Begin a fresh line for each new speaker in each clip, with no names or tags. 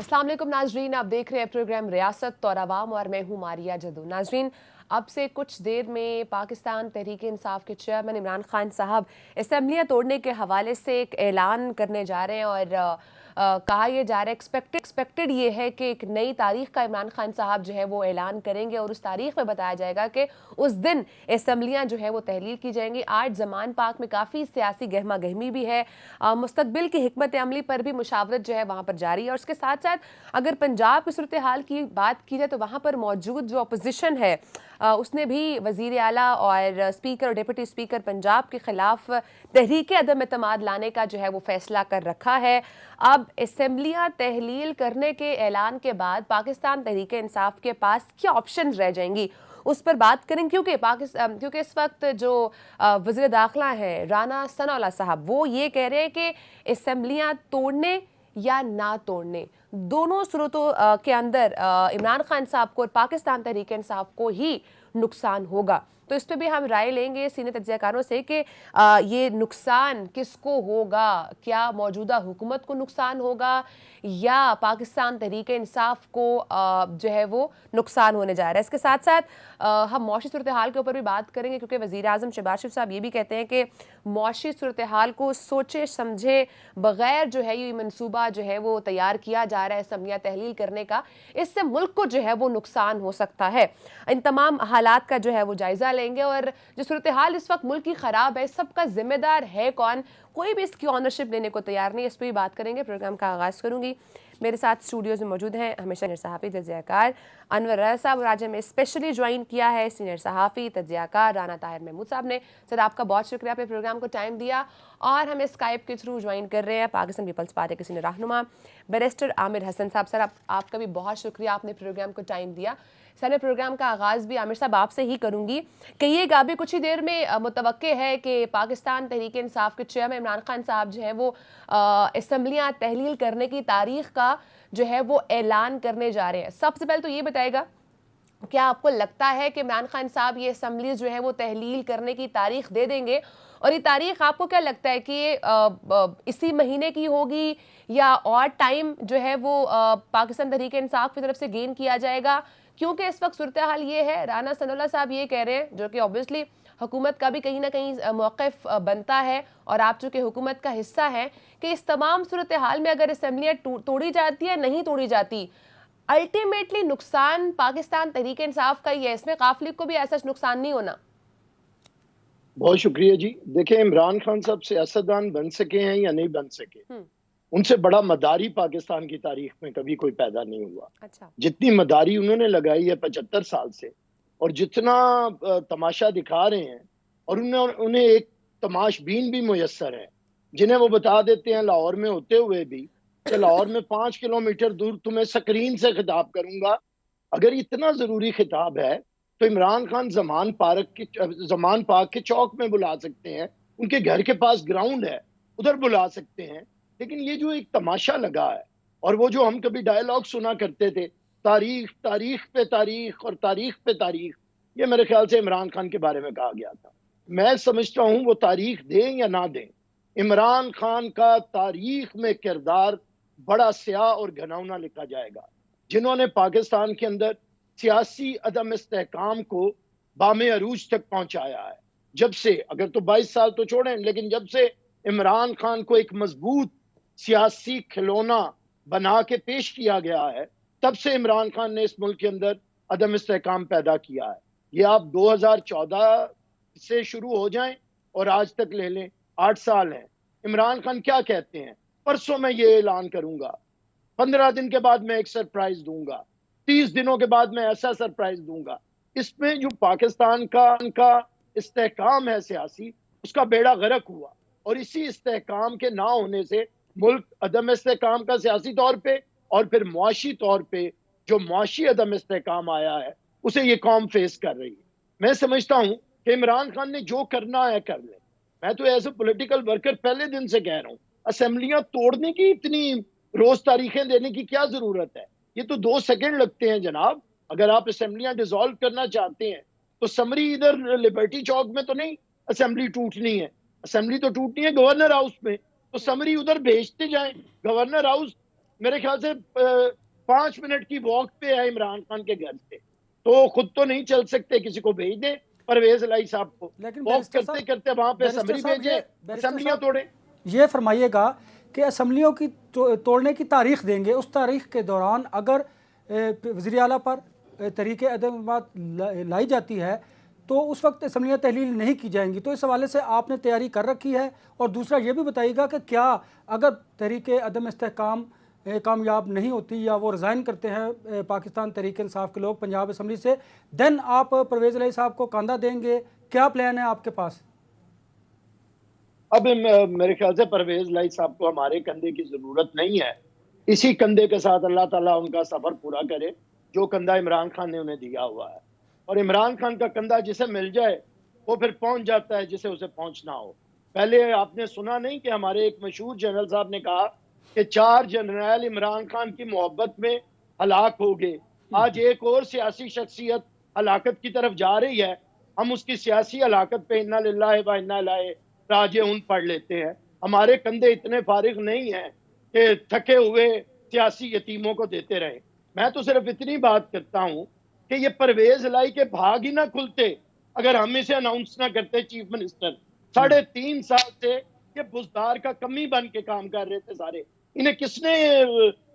अस्सलाम वालेकुम नाजरीन, आप देख रहे हैं प्रोग्राम रियासत और आवाम और मैं हूं मारिया जदू। नाजरीन, अब से कुछ देर में पाकिस्तान तहरीक इंसाफ के चेयरमैन इमरान खान साहब असम्बलियाँ तोड़ने के हवाले से एक ऐलान करने जा रहे हैं और कहा यह जा रहा है, एक्सपेक्टेड ये है कि एक नई तारीख का इमरान खान साहब जो है वो ऐलान करेंगे और उस तारीख में बताया जाएगा कि उस दिन असम्बलियाँ जो है वो तहलील की जाएंगी। आज जमान पाक में काफ़ी सियासी गहमा गहमी भी है, मुस्तकबिल की हिकमत अमली पर भी मुशावरत जो है वहाँ पर जारी है। और उसके साथ साथ अगर पंजाब की सूरत हाल की बात की जाए तो वहाँ पर मौजूद जो अपोजिशन है उसने भी वज़ीर आला और स्पीकर और डिप्टी स्पीकर पंजाब के खिलाफ तहरीक अदम एतमाद लाने का जो है वो फैसला कर रखा है। अब असम्बलियाँ तहलील करने के ऐलान के बाद पाकिस्तान तहरीक इंसाफ के पास क्या ऑप्शन रह जाएंगी उस पर बात करें, क्योंकि इस वक्त जो वज़ीर दाखिला है राना सनाउल्लाह साहब वो ये कह रहे हैं कि असम्बलियाँ तोड़ने या ना तोड़ने दोनों सूरतों के अंदर इमरान खान साहब को और पाकिस्तान तहरीक इंसाफ को ही नुकसान होगा। तो इस पर भी हम राय लेंगे सीनियर तज्ज़ियाकारों से कि ये नुकसान किसको होगा, क्या मौजूदा हुकूमत को नुकसान होगा या पाकिस्तान तहरीक इंसाफ को जो है वो नुकसान होने जा रहा है। इसके साथ साथ हम मौशी सूरत हाल के ऊपर भी बात करेंगे, क्योंकि वज़ीर आज़म शहबाज शरीफ साहब ये भी कहते हैं कि मौशी सूरत हाल को सोचे समझे बगैर जो है ये मनसूबा जो है वो तैयार किया जा रहा है असम्बलियाँ तहलील करने का, इससे मुल्क को जो है वो नुकसान हो सकता है। इन तमाम हालात का जो है वो जायजा लेंगे और जो सूरत हाल इस वक्त मुल्क की खराब है, सबका जिम्मेदार है कौन, कोई भी इसकी ऑनरशिप लेने को तैयार नहीं, इस पर भी बात करेंगे। प्रोग्राम का आगाज़ करूंगी। मेरे साथ स्टूडियोज़ में मौजूद हैं हमेशा सीनियर सहाफ़ी तज्ज़ियाकार अनवर रज़ा साहब और आज हमें स्पेशली ज्वाइन किया है सीनियर सहाफ़ी तज्ज़ियाकार राना ताहिर महमूद साहब ने। सर, आपका बहुत शुक्रिया, आपने प्रोग्राम को टाइम दिया। और हमें स्काइप के थ्रू ज्वाइन कर रहे हैं पाकिस्तान पीपल्स पार्टी के सीनियर रहनुमा बैरिस्टर आमिर हसन साहब। सर, आपका भी बहुत शुक्रिया, आपने प्रोग्राम को टाइम दिया। सर, मैं प्रोग्राम का आगाज़ भी आमिर साहब आपसे ही करूंगी। कहिएगा, अभी कुछ ही देर में मुतवक्के है कि पाकिस्तान तहरीक इंसाफ के चेयरमैन इमरान खान साहब जो है वो असम्बलियाँ तहलील करने की तारीख का जो है वो ऐलान करने जा रहे हैं। सबसे पहले तो ये बताएगा, क्या आपको लगता है कि इमरान खान साहब ये असम्बली जो है वो तहलील करने की तारीख दे देंगे? और ये तारीख आपको क्या लगता है कि ये इसी महीने की होगी या और टाइम जो है वो पाकिस्तान तहरीक इंसाफ की तरफ से गेन किया जाएगा? क्योंकि इस वक्त सूरत हाल ये है, राना सनाउल्लाह साहब ये कह रहे हैं, जो कि ऑब्वियसली हुकूमत का भी कहीं ना कहीं मौक़िफ़ बनता है और आप चूँकि हुकूमत का हिस्सा हैं, कि इस तमाम सूरत हाल में अगर असम्बलियाँ तोड़ी जाती है नहीं तोड़ी जाती, अल्टीमेटली नुकसान पाकिस्तान तहरीक इंसाफ का ही है, इसमें काफिले को भी ऐसा नुकसान नहीं होना।
बहुत शुक्रिया जी। देखें, इमरान खान साहब सियासतदान बन सके हैं या नहीं बन सके, उनसे बड़ा मदारी पाकिस्तान की तारीख में कभी कोई पैदा नहीं हुआ।
अच्छा।
जितनी मदारी उन्होंने लगाई है 75 साल से, और जितना तमाशा दिखा रहे हैं, और उन्हें एक तमाशबीन भी मुयस्सर है जिन्हें वो बता देते हैं लाहौर में होते हुए भी कि लाहौर में 5 किलोमीटर दूर तुम्हें स्क्रीन से खिताब करूंगा। अगर इतना जरूरी खिताब है तो इमरान खान जमान पाक के चौक में बुला सकते हैं, उनके घर के पास ग्राउंड है, उधर बुला सकते हैं। लेकिन ये जो एक तमाशा लगा है, और वो जो हम कभी डायलॉग सुना करते थे, तारीख तारीख पे तारीख और तारीख पे तारीख, ये मेरे ख्याल से इमरान खान के बारे में कहा गया था। मैं समझता हूं वो तारीख दें या ना दें, इमरान खान का तारीख में किरदार बड़ा स्याह और घनौना लिखा जाएगा, जिन्होंने पाकिस्तान के अंदर सियासी अदम इस्तेहकाम को बामे अरूज तक पहुंचाया है। जब से, अगर तो 22 साल तो छोड़ें, लेकिन जब से इमरान खान को एक मजबूत सियासी खिलौना बना के पेश किया गया है, तब से इमरान खान ने इस मुल्क के अंदर अदम इस्तेहकाम पैदा किया है। ये आप 2014 से शुरू हो जाएं और आज तक ले लें, 8 साल हैं। इमरान खान क्या कहते हैं, परसों मैं ये ऐलान करूंगा, 15 दिन के बाद मैं एक सरप्राइज दूंगा, 30 दिनों के बाद मैं ऐसा सरप्राइज दूंगा। इसमें जो पाकिस्तान का इस्तेहकाम है सियासी, उसका बेड़ा गर्क हुआ, और इसी इस्तेहकाम के ना होने से मुल्क अदम इस्तेहकाम का सियासी तौर पे और फिर मुआशी तौर पे जो मुआशी अदम इस्तेहकाम आया है, उसे ये कौम फेस कर रही है। मैं समझता हूं कि इमरान खान ने जो करना है कर ले। मैं तो एज ए पॉलिटिकल वर्कर पहले दिन से कह रहा हूं, असेंबलियां तोड़ने की इतनी रोज तारीखें देने की क्या जरूरत है? ये तो 2 सेकंड लगते हैं जनाब। अगर आप असेंबलियां डिसॉल्व करना चाहते हैं तो समरी इधर लिबर्टी चौक में तो नहीं असेंबली टूटनी है, असेंबली तो टूटनी है गवर्नर हाउस में, तो समरी उधर भेजते जाएं। गवर्नर हाउस मेरे ख्याल से 5 मिनट की वॉक पे है इमरान खान के घर से, तो खुद तो नहीं चल सकते, किसी को भेज दें परवेज इलाही साहब को,
लेकिन
वॉक करते करते वहां पे असम्बली भेजे, असम्बलियां तोड़े।
ये फरमाइएगा कि असम्बलियों की तोड़ने की तारीख देंगे, उस तारीख के दौरान अगर वज़ीर आला पर तरीके अदम बात लाई जाती है तो उस वक्त असम्बलियाँ तहलील नहीं की जाएंगी। तो इस हवाले से आपने तैयारी कर रखी है? और दूसरा ये भी बताइएगा कि क्या अगर तहरीक अदम इस्तेहकाम कामयाब नहीं होती या वो रिज़ाइन करते हैं पाकिस्तान तहरीक इंसाफ के लोग पंजाब असम्बली से, देन आप परवेज़ इलाही साहब को कांधा देंगे? क्या प्लान है आपके पास?
अब मेरे ख्याल से परवेज इलाही साहब को हमारे कंधे की जरूरत नहीं है। इसी कंधे के साथ अल्लाह ताला उनका सफर पूरा करे जो कंधा इमरान खान ने उन्हें दिया हुआ है। और इमरान खान का कंधा जिसे मिल जाए वो फिर पहुंच जाता है जिसे उसे पहुंचना हो। पहले आपने सुना नहीं कि हमारे एक मशहूर जनरल साहब ने कहा कि 4 जनरल इमरान खान की मोहब्बत में हलाक हो गए। आज एक और सियासी शख्सियत हलाकत की तरफ जा रही है, हम उसकी सियासी हलाकत पे इन्ना लिल्लाहि व इन्ना इलैहि राजिऊन पढ़ लेते हैं। हमारे कंधे इतने फारिग नहीं हैं कि थके हुए सियासी यतीमों को देते रहे। मैं तो सिर्फ इतनी बात करता हूं कि ये परवेज इलाही के भाग ही ना खुलते अगर हम इसे अनाउंस ना करते। चीफ मिनिस्टर 3.5 साल से ये बुजदार का कमी बन के काम कर रहे थे सारे। इन्हें किसने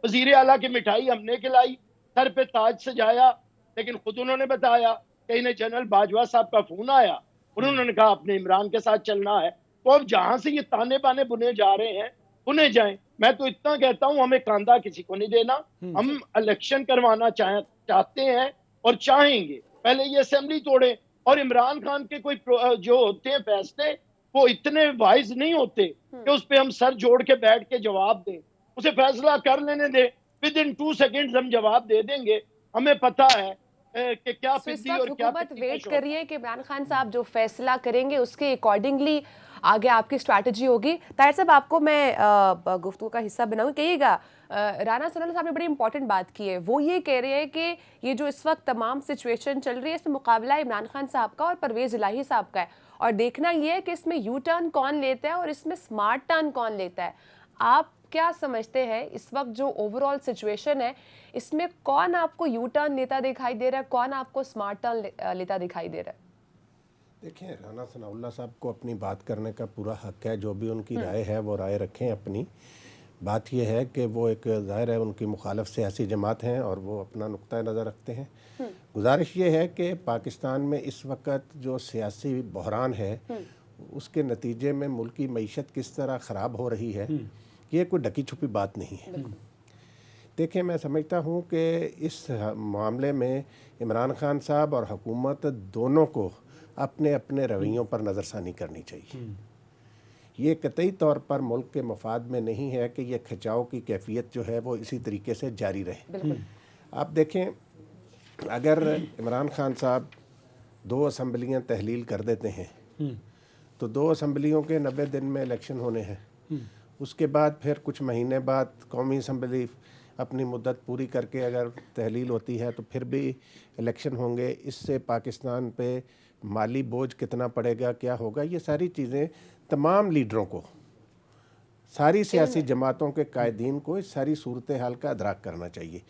वजीर आला की मिठाई हमने खिलाई, सर पे ताज सजाया, लेकिन खुद उन्होंने बताया कि इन्हें जनरल बाजवा साहब का फोन आया, उन्होंने कहा अपने इमरान के साथ चलना है। तो अब जहां से ये ताने बाने बुने जा रहे हैं बुने जाएं। मैं तो इतना कहता हूं हमें कांधा किसी को नहीं देना। हम इलेक्शन करवाना चाहते हैं और चाहेंगे, पहले ये असेंबली तोड़े। और इमरान खान के कोई जो होते हैं फैसले वो इतने वाइज नहीं होते कि उस पर हम सर जोड़ के बैठ के जवाब दें। उसे फैसला कर लेने दे, विद इन 2 सेकेंड हम जवाब दे देंगे। हमें पता है कि क्या
इस वक्त हुकूमत वेट कर रही है कि इमरान खान साहब जो फैसला करेंगे उसके अकॉर्डिंगली आगे आपकी स्ट्रैटेजी होगी। ताहिर साहब आपको मैं गुफ्तगू का हिस्सा बनाऊं, कहिएगा राना सनाउल्लाह साहब ने बड़ी इंपॉर्टेंट बात की है। वो ये कह रहे हैं कि ये जो इस वक्त तमाम सिचुएशन चल रही है इसमें मुकाबला इमरान खान साहब का और परवेज इलाही साहब का है, और देखना ये है कि इसमें यू टर्न कौन लेता है और इसमें स्मार्ट टर्न कौन लेता है। आप क्या समझते हैं इस वक्त जो ओवरऑल सिचुएशन है इसमें कौन आपको यू टर्न लेता दिखाई दे रहा है, कौन आपको स्मार्ट टर्न लेता दिखाई दे रहा है?
देखिए, राना सनाउल्लाह साहब को अपनी बात करने का पूरा हक है, जो भी उनकी राय है वो राय रखें अपनी। बात यह है कि वो एक ज़ाहिर है उनकी मुखालफ सियासी जमात हैं और वो अपना नुक्ता नज़र रखते हैं। गुजारिश ये है कि पाकिस्तान में इस वक्त जो सियासी बहरान है उसके नतीजे में मुल्क की मईशत किस तरह ख़राब हो रही है, ये कोई ढकी छुपी बात नहीं है। देखिए, मैं समझता हूँ कि इस मामले में इमरान खान साहब और हुकूमत दोनों को अपने अपने रवैयों पर नज़रसानी करनी चाहिए। ये कतई तौर पर मुल्क के मफाद में नहीं है कि ये खिंचाव की कैफियत जो है वो इसी तरीके से जारी रहे। आप देखें, अगर इमरान खान साहब 2 असम्बलियाँ तहलील कर देते हैं तो 2 असम्बलियों के 90 दिन में इलेक्शन होने हैं। उसके बाद फिर कुछ महीने बाद कौमी असम्बली अपनी मुद्दत पूरी करके अगर तहलील होती है तो फिर भी इलेक्शन होंगे। इससे पाकिस्तान पे माली बोझ कितना पड़ेगा, क्या होगा, ये सारी चीज़ें तमाम लीडरों को, सारी सियासी जमातों के कायदीन को इस सारी सूरत हाल का अदराक करना चाहिए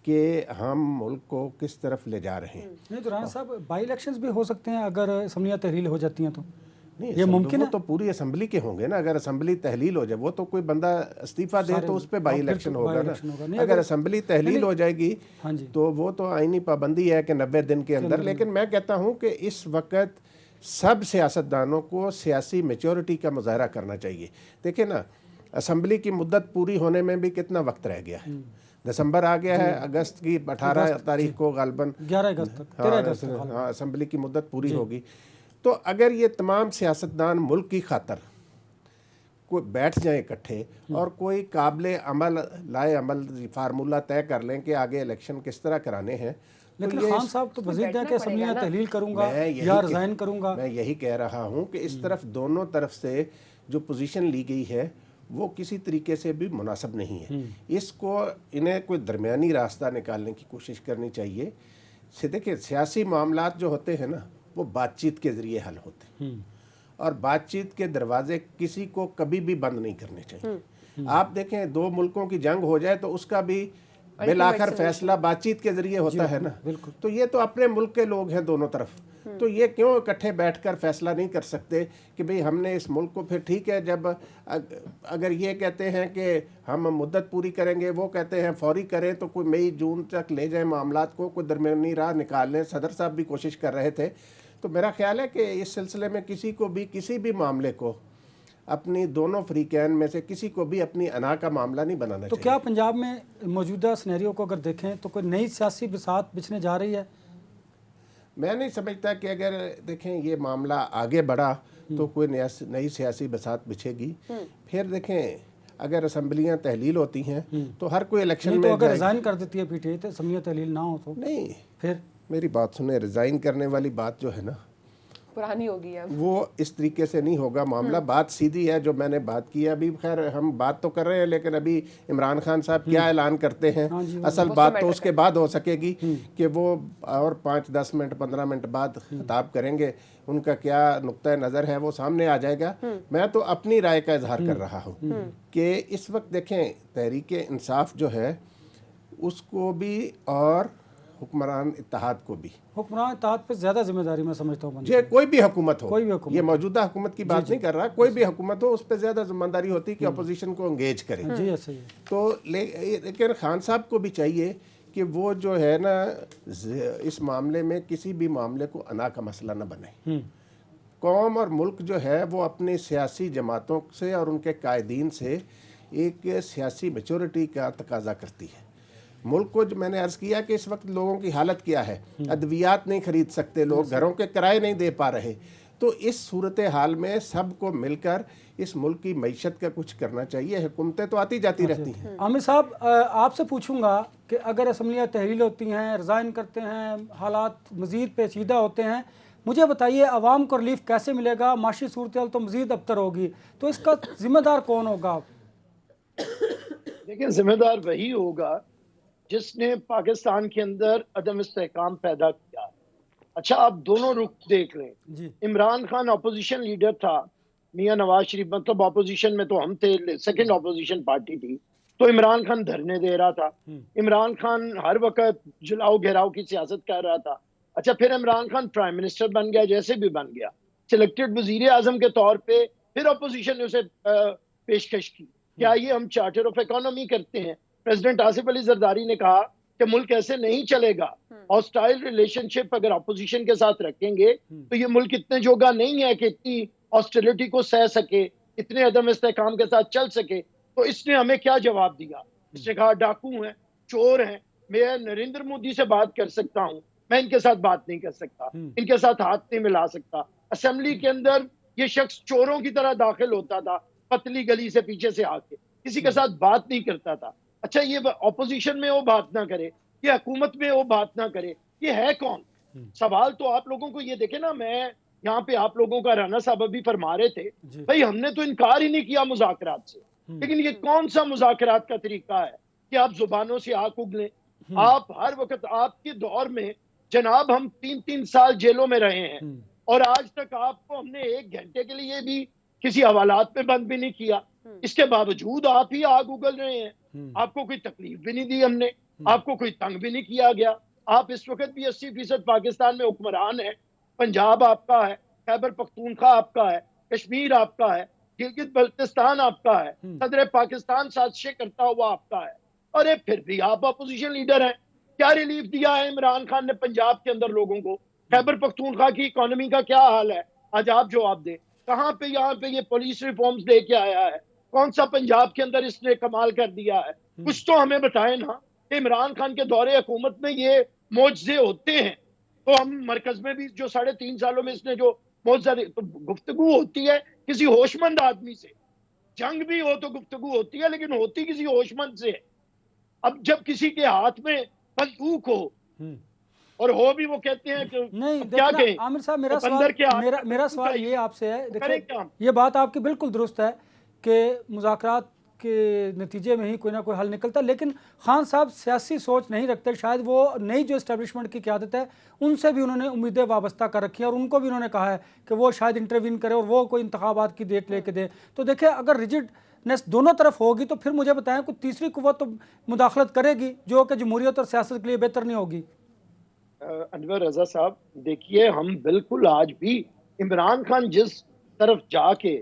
कि हम मुल्क को किस तरफ ले जा रहे हैं।
नहीं तो राना साहब, बाई इलेक्शंस भी हो सकते हैं अगर असम्बलियाँ तहलील हो जाती हैं तो?
नहीं,
ये मुमकिन है?
तो पूरी असम्बली के होंगे ना। अगर असम्बली तहलील हो जाए, वो तो कोई बंदा इस्तीफा दे तो उस पर बाई इलेक्शन होगा ना। अगर असम्बली तहलील हो जाएगी तो वो तो आईनी पाबंदी है कि 90 दिन के अंदर। लेकिन मैं कहता हूँ कि इस वक्त सब सियासतदानों को सियासी मेच्योरिटी का मुजाहरा करना चाहिए। देखिए ना, असम्बली की मुद्दत पूरी होने में भी कितना वक्त रह गया है। दिसंबर आ गया है, अगस्त की 18 तारीख को गालबन
11 अगस्त तक, 13 अगस्त तक
हाँ असम्बली की मुद्दत पूरी होगी। तो अगर ये तमाम सियासतदान मुल्क की खातर कोई बैठ जाए इकट्ठे और कोई काबिल अमल लाए अमल फार्मूला तय कर लें कि आगे इलेक्शन किस तरह कराने हैं।
लेकिन खान साहब तो वज़ीर हैं कि असम्बलियाँ तहलील करूँगा या रिज़ाइन करूँगा।
मैं यही कह रहा हूँ कि इस तरफ दोनों तरफ से जो पोजीशन ली गई है वो किसी तरीके से भी मुनासिब नहीं है। इसको इन्हें कोई दरमियानी रास्ता निकालने की कोशिश करनी चाहिए। देखिए, सियासी मामलात जो होते हैं ना वो बातचीत के ज़रिए हल होते हैं और बातचीत के दरवाजे किसी को कभी भी बंद नहीं करने चाहिए। आप देखें 2 मुल्कों की जंग हो जाए तो उसका भी बिल आखिर फैसला बातचीत के जरिए होता है ना। तो ये तो अपने मुल्क के लोग हैं दोनों तरफ, तो ये क्यों इकट्ठे बैठकर फैसला नहीं कर सकते कि भाई हमने इस मुल्क को, फिर ठीक है जब अगर ये कहते हैं कि हम मुद्दत पूरी करेंगे, वो कहते हैं फौरी करें, तो कोई मई जून तक ले जाए मामलात को, कोई दरमियानी राह निकाल लें। सदर साहब भी कोशिश कर रहे थे। तो मेरा ख्याल है कि इस सिलसिले में किसी को भी किसी भी मामले को अपनी दोनों फ्रीकैन में से किसी को भी अपनी अना का मामला नहीं बनाना
तो
चाहिए।
क्या पंजाब में मौजूदा सिनेरियो को अगर देखें तो कोई नई सियासी बिसात बिछने जा रही है?
मैं नहीं समझता कि अगर देखें ये मामला आगे बढ़ा तो कोई नई सियासी बसात बिछेगी। फिर देखें अगर असम्बलियाँ तहलील होती हैं तो हर कोई इलेक्शन में
तो अगर रिजाइन कर देती है पीटीआई तो असम्बलियाँ तहलील ना हो तो
नहीं,
फिर
मेरी बात सुने, रिजाइन करने वाली बात जो है ना
पुरानी होगी अब,
वो इस तरीके से नहीं होगा मामला। बात सीधी है जो मैंने बात की है। अभी खैर हम बात तो कर रहे हैं, लेकिन अभी इमरान खान साहब क्या ऐलान करते हैं, असल बात तो उसके बाद हो सकेगी कि वो और 5, 10 मिनट 15 मिनट बाद खिताब करेंगे, उनका क्या नुक्ता नज़र है वो सामने आ जाएगा। मैं तो अपनी राय का इजहार कर रहा हूँ कि इस वक्त देखें तहरीक इंसाफ जो है उसको भी और हुक्मरान इत्तेहाद को भी,
हुक्मरान इत्तेहाद पे ज़्यादा जिम्मेदारी मैं समझता हूँ।
जो कोई भी हुकूमत हो,
कोई भी हुकूमत,
ये मौजूदा हुकूमत की बात नहीं कर रहा, कोई भी हुकूमत हो, उस पर ज़्यादा जिम्मेदारी होती है कि अपोजिशन को एंगेज करे।
जी सही है।
तो लेकिन खान साहब को भी चाहिए कि वो जो है ना इस मामले में किसी भी मामले को अना का मसला न बने। कौम और मुल्क जो है वो अपनी सियासी जमातों से और उनके कायदीन से एक सियासी मैच्योरिटी का तकाजा करती है। मुल्क को जो मैंने अर्ज़ किया कि इस वक्त लोगों की हालत क्या है, अद्वियात नहीं खरीद सकते लोग, घरों के किराए नहीं दे पा रहे। तो इस सूरत हाल में सबको मिलकर इस मुल्क की मईशत का कुछ करना चाहिए। हुकूमतें तो आती जाती रहती हैं।
आमिर साहब आपसे पूछूंगा कि अगर असम्बलियाँ तहलील होती हैं, रिज़ाइन करते हैं, हालात मज़ीद पेचीदा होते हैं, मुझे बताइए आवाम को रिलीफ कैसे मिलेगा? माशी सूरत हाल तो मज़ीद अबतर होगी, तो इसका जिम्मेदार कौन होगा?
देखिए, जिम्मेदार वही होगा जिसने पाकिस्तान के अंदर अदम इस्तेहकाम पैदा किया। अच्छा, आप दोनों रुख देख लें। इमरान खान अपोजिशन लीडर था, मियां नवाज शरीफ मतलब अपोजिशन में तो हम थे, सेकंड अपोजिशन पार्टी थी, तो इमरान खान धरने दे रहा था। इमरान खान हर वक्त जलाओ घेराव की सियासत कर रहा था। अच्छा, फिर इमरान खान प्राइम मिनिस्टर बन गया, जैसे भी बन गया, सिलेक्टेड वजीर आजम के तौर पे, फिर अपोजिशन ने उसे पेशकश की, क्या ये हम चार्टर ऑफ इकोनॉमी करते हैं? प्रेसिडेंट आसिफ अली जरदारी ने कहा कि मुल्क ऐसे नहीं चलेगा, हॉस्टाइल रिलेशनशिप अगर अपोजिशन के साथ रखेंगे तो ये मुल्क इतने जोगा नहीं है कि इतनी हॉस्टिलिटी को सह सके, इतने अदम इस्तेहकाम के साथ चल सके। तो इसने हमें क्या जवाब दिया? इसने कहा डाकू हैं, चोर हैं, मैं नरेंद्र मोदी से बात कर सकता हूं, मैं इनके साथ बात नहीं कर सकता, इनके साथ हाथ नहीं मिला सकता। असेंबली के अंदर ये शख्स चोरों की तरह दाखिल होता था, पतली गली से पीछे से आके, किसी के साथ बात नहीं करता था। अच्छा, ये ऑपोजिशन में वो बात ना करे, ये हुकूमत में वो बात ना करे, ये है कौन? सवाल तो आप लोगों को ये देखे ना, मैं यहाँ पे आप लोगों का राना साहब अभी फरमा रहे थे, भाई हमने तो इनकार ही नहीं किया मुज़ाकरात से, लेकिन ये कौन सा मुज़ाकरात का तरीका है कि आप जुबानों से आंख उगलें? आप हर वक्त, आपके दौर में जनाब हम 3-3 साल जेलों में रहे हैं और आज तक आपको हमने 1 घंटे के लिए भी किसी हवालात में बंद भी नहीं किया। इसके बावजूद आप ही आग उगल रहे हैं। आपको कोई तकलीफ भी नहीं दी हमने, आपको कोई तंग भी नहीं किया गया। आप इस वक्त भी 80% पाकिस्तान में हुक्मरान है। पंजाब आपका है, खैबर पख्तूनख्वा आपका है, कश्मीर आपका है, गिलगित बल्तिस्तान आपका है, सदर पाकिस्तान साजिशें करता हुआ आपका है। अरे फिर भी आप अपोजिशन लीडर हैं। क्या रिलीफ दिया है इमरान खान ने पंजाब के अंदर लोगों को? खैबर पख्तूनख्वा की इकोनॉमी का क्या हाल है? आज आप जवाब दें। कहाँ पे यहाँ पे ये पुलिस रिफॉर्म्स लेके आया है? कौन सा पंजाब के अंदर इसने कमाल कर दिया है? कुछ तो हमें बताएं ना। इमरान खान के दौरे हुकूमत में ये मौजज़े होते हैं तो हम मरकज में भी जो 3.5 सालों में इसने जो मौजज़ा, तो गुफ्तगू होती है किसी होशमंद आदमी से। जंग भी हो तो गुफ्तगू होती है, लेकिन होती किसी होशमंद से। अब जब किसी के हाथ में बंदूक हो और हो भी, वो कहते हैं कि
नहीं,
क्या कहें?
आमिर साहब मेरा सवाल ये आपसे है, देखिए ये बात आपकी बिल्कुल दुरुस्त है कि मुज़ाकरात के नतीजे में ही कोई ना कोई हल निकलता है, लेकिन खान साहब सियासी सोच नहीं रखते। शायद वो नई जो इस्टेब्लिशमेंट की क़यादत है उनसे भी उन्होंने उम्मीदें वाबस्ता कर रखी हैं और उनको भी उन्होंने कहा है कि वो शायद इंटरवीन करे और वो कोई इंतखाबात की डेट लेके दे। तो देखिए, अगर रिजिड नेस दोनों तरफ होगी तो फिर मुझे बताएं कोई तीसरी कुव्वत तो मुदाखलत करेगी जो कि जमहूरियत और सियासत के लिए बेहतर नहीं होगी।
अनवर रजा साहब, देखिए हम बिल्कुल आज भी इमरान खान जिस तरफ जाके